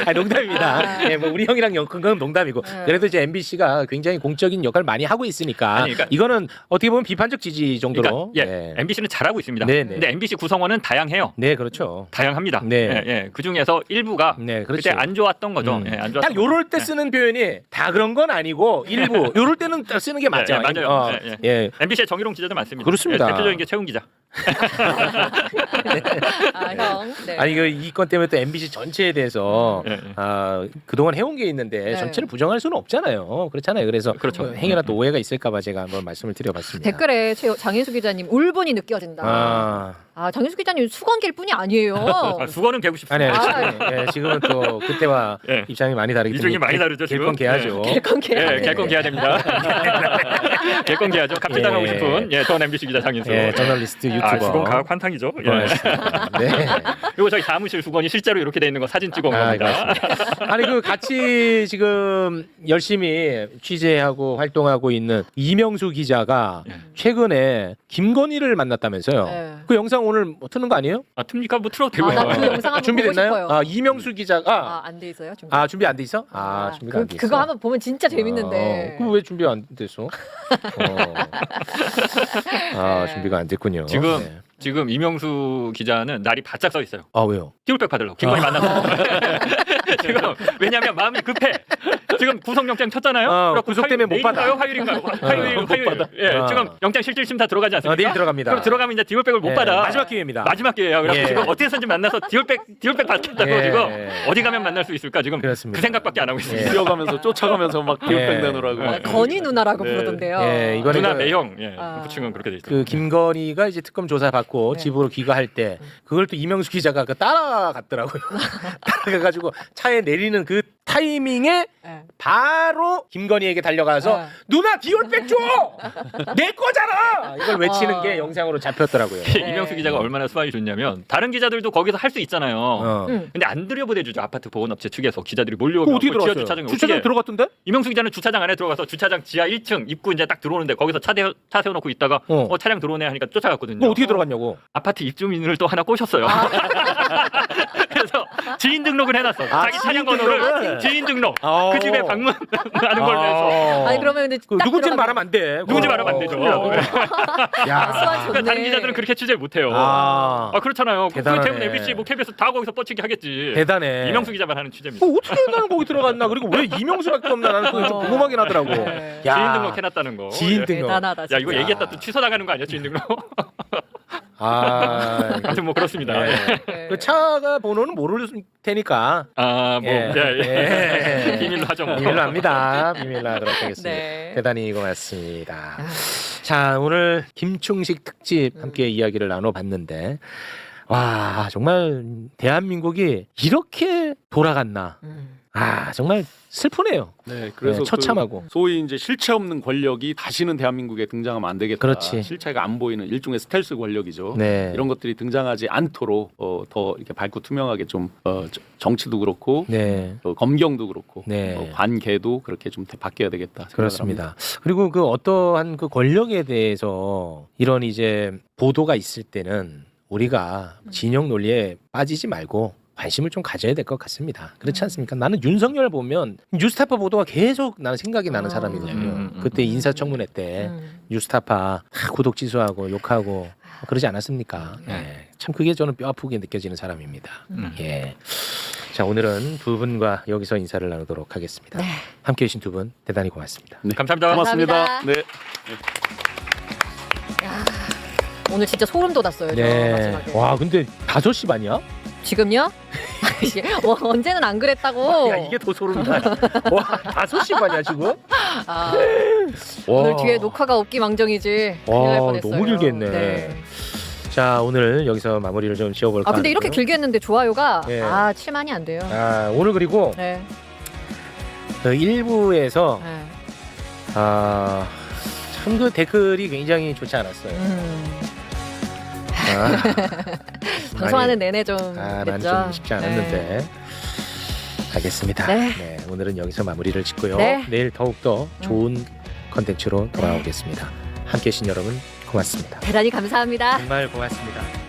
A: 아 농담입니다. 예, 뭐 우리 형이랑 그건 농담이고 그래도 이제 MBC가 굉장히 공적인 역할을 많이 하고 있으니까
F: 아니, 그러니까,
A: 이거는 어떻게 보면 비판적 지지 정도로.
F: 그러니까, 예, MBC는 잘하고 있습니다.
A: 네, 네.
F: 근데 MBC 구성원은 다양해요.
A: 네 그렇죠.
F: 다양합니다.
A: 네.
F: 예, 예. 그 중에서 일부가
A: 네 그렇죠.
F: 그때 안 좋았던 거죠. 예, 안 좋았던
A: 딱 요럴 때 쓰는 표현이 다 그런 건 아니고 일부 요럴 때는 쓰는 게 맞죠.
F: 예, 맞아요.
A: 어,
F: 예, 예.
A: 예.
F: MBC에 정의로운 기자들 많습니다.
A: 그렇습니다.
F: 예, 대표적인 게 최훈 기자.
B: 아, 형. 네.
A: 아니 이 건 때문에 또 MBC 전체에 대해서 그동안 해온 게 있는데
B: 네.
A: 전체를 부정할 수는 없잖아요. 그렇잖아요. 그래서
F: 그렇죠.
A: 뭐 행여나 또 오해가 있을까봐 제가 한번 말씀을 드려봤습니다.
B: 댓글에 장인수 기자님 울분이 느껴진다. 아 장인수 기자님 수건길 뿐이 아니에요.
F: 아, 수건은 개고
A: 아니,
F: 싶습니다.
A: 아니 예, 지금은 또 그때와
F: 예.
A: 입장이 많이 다르기 때문에
F: 이중이 많이 다르죠, 지금.
A: 갤건 개하죠.
B: 갤건 개야.
F: 예, 개건 개야 됩니다. 개건 개야죠. 갑질당하고
A: 예.
F: 싶은 전 MBC 기자 장인수.
A: 예, 저널리스트 유튜버.
F: 아, 수건 가학 환상이죠. 예.
A: 고맙습니다. 네.
F: 그리고 저희 사무실 수건이 실제로 이렇게 돼 있는 거 사진 찍어 온 겁니다.
A: 아니 그 같이 지금 열심히 취재하고 활동하고 있는 이명수 기자가 최근에 김건희를 만났다면서요.
B: 네.
A: 그 영상 오늘 뭐 트는 거 아니에요?
F: 아, 틉니까? 뭐 틀어도 되고요.
B: 나 그 영상 한번
A: 준비됐나요?
B: 보고 싶어요.
A: 아 이명수 기자가
B: 안 돼 있어요? 준비?
A: 준비 안 돼 있어? 준비가 안 돼 있어.
B: 그거 한번 보면 진짜 재밌는데.
A: 그왜 준비 안 됐어? 준비가 안 됐군요.
F: 지금
A: 네.
F: 지금 이명수 기자는 날이 바짝 써 있어요.
A: 왜요?
F: 띠울백 받으려고 김건희 만나서. 지금 왜냐하면 마음이 급해. 지금 구속영장 쳤잖아요. 그래갖고
A: 구속 때문에 못 받아.
F: 화요일인가요? 화요일. 예, 지금 영장 실질심사 들어가지 않습니까?
A: 내일 들어갑니다.
F: 그럼 들어가면 이제 띠울백을 못 받아.
A: 마지막 기회입니다.
F: 마지막 기회야. 그래서
A: 예.
F: 지금 어떻게 해서든지 만나서 띠울백 받겠다고
A: 예.
F: 지금 어디 가면 만날 수 있을까 지금
A: 그렇습니다.
F: 그 생각밖에 안 하고 있습니다.
D: 뛰어가면서 쫓아가면서 막 기획백
A: 예.
D: 내놓으라고.
B: 건희 누나라고
D: 네.
B: 부르던데요.
A: 예, 이번에
F: 누나
A: 그-
F: 매형, 예,
B: 아.
F: 부칭은 그렇게 돼 있죠.
A: 그 김건희가 이제 특검 조사 받고
B: 네.
A: 집으로 귀가할 때 그걸 또 이명수 기자가 그 따라갔더라고요. 따라가가지고 차에 내리는 그 타이밍에
B: 네.
A: 바로 김건희에게 달려가서
B: 네.
A: 누나 디올백 줘! 내 거잖아! 이걸 외치는 게 영상으로 잡혔더라고요.
F: 이명수 기자가 얼마나 수완이 좋냐면 다른 기자들도 거기서 할 수 있잖아요. 근데 안 들여보내주죠. 아파트 보건업체 측에서 기자들이 몰려오고
A: 어떻게
F: 지하
A: 들어갔어요?
F: 주차장에
A: 주차장
F: 어떻게
A: 들어갔던데?
F: 이명수 기자는 주차장 안에 들어가서 주차장 지하 1층 입구 이제 딱 들어오는데 거기서 차 세워놓고 있다가 차량 들어오네 하니까 쫓아갔거든요.
A: 뭐 어떻게 들어갔냐고?
F: 아파트 입주민을 또 하나 꼬셨어요. 그래서 지인 등록을 해놨어. 자기 차량 번호를 지인 등록. 그 집에 방문하는 걸로 해서.
B: 아니 그러면 근데 딱
A: 누군지는
B: 들어가면-
A: 말하면 안 돼.
F: 누군지 말하면 안 되죠.
A: 큰일 나고. 야.
B: 수완 좋네.
F: 그러니까 다른 기자들은 그렇게 취재를 못해요. 그렇잖아요. 그
A: 대단하네.
F: 때문에 MBC, 뭐 KBS 다 거기서 뻗치기 하겠지.
A: 대단해.
F: 이명수 기자만 하는 취재입니다.
A: 어떻게 나는 거기 들어갔나? 그리고 왜 이명수밖에 없나? 나는 그게 좀 궁금하긴 하더라고.
B: 네.
A: 야.
F: 지인 등록 해놨다는 거.
A: 지인
F: 예.
A: 등록.
B: 대단하다. 진짜.
F: 야 이거 얘기했다 또 취소 나가는 거 아니야 지인 등록?
A: 아,
F: 아무튼 뭐 그렇습니다.
A: 네.
B: 네.
A: 그 차가 번호는 모를 테니까 예.
F: 비밀로 하죠. 뭐.
A: 비밀로 합니다. 비밀로 하도록 하겠습니다.
B: 네.
A: 대단히 고맙습니다. 자, 오늘 김충식 특집 함께 이야기를 나눠봤는데 와 정말 대한민국이 이렇게 돌아갔나? 정말 슬프네요.
D: 네, 그래서
A: 네, 처참하고.
D: 그 소위 이제 실체 없는 권력이 다시는 대한민국에 등장하면 안 되겠다.
A: 그렇지.
D: 실체가 안 보이는 일종의 스텔스 권력이죠.
A: 네.
D: 이런 것들이 등장하지 않도록 더 이렇게 밝고 투명하게 좀 정치도 그렇고
A: 네.
D: 검경도 그렇고
A: 네.
D: 관계도 그렇게 좀 바뀌어야 되겠다. 생각을
A: 그렇습니다.
D: 합니다.
A: 그리고 그 어떠한 그 권력에 대해서 이런 이제 보도가 있을 때는 우리가 진영 논리에 빠지지 말고 관심을 좀 가져야 될 것 같습니다. 그렇지 않습니까? 나는 윤석열 보면 뉴스타파 보도가 계속 나는 생각이 나는 사람이거든요. 그때 인사청문회 때 뉴스타파 구독 취소하고 욕하고 그러지 않았습니까? 네. 참 그게 저는 뼈 아프게 느껴지는 사람입니다. 예. 자 오늘은 두 분과 여기서 인사를 나누도록 하겠습니다.
B: 네.
A: 함께해 주신 두 분 대단히 고맙습니다.
D: 네.
F: 감사합니다.
D: 고맙습니다.
B: 감사합니다.
D: 네.
B: 오늘 진짜 소름 돋았어요. 저 마지막에.
A: 와 근데 5시 반이야?
B: 지금요? 언제는 안 그랬다고.
A: 야 이게 더 소름이다. 와 5시 반이야 지금?
B: 아,
A: 와.
B: 오늘 뒤에 녹화가 없기 망정이지. 큰일 날
A: 와,
B: 뻔했어요.
A: 너무 길게 했네.
B: 네.
A: 자, 오늘 여기서 마무리를 좀 지어볼까.
B: 아 근데 이렇게
A: 하는데요.
B: 길게 했는데 좋아요가
A: 예.
B: 7만이 안 돼요.
A: 오늘 그리고
B: 네.
A: 그 1부에서
B: 네.
A: 참 그 댓글이 굉장히 좋지 않았어요.
B: 방송하는 내내 좀
A: 많이
B: 그랬죠.
A: 좀 쉽지 않았는데. 알겠습니다.
B: 네.
A: 네, 오늘은 여기서 마무리를 짓고요.
B: 네.
A: 내일 더욱더 좋은 컨텐츠로 돌아오겠습니다. 함께해 주신 여러분 고맙습니다.
B: 대단히 감사합니다.
A: 정말 고맙습니다.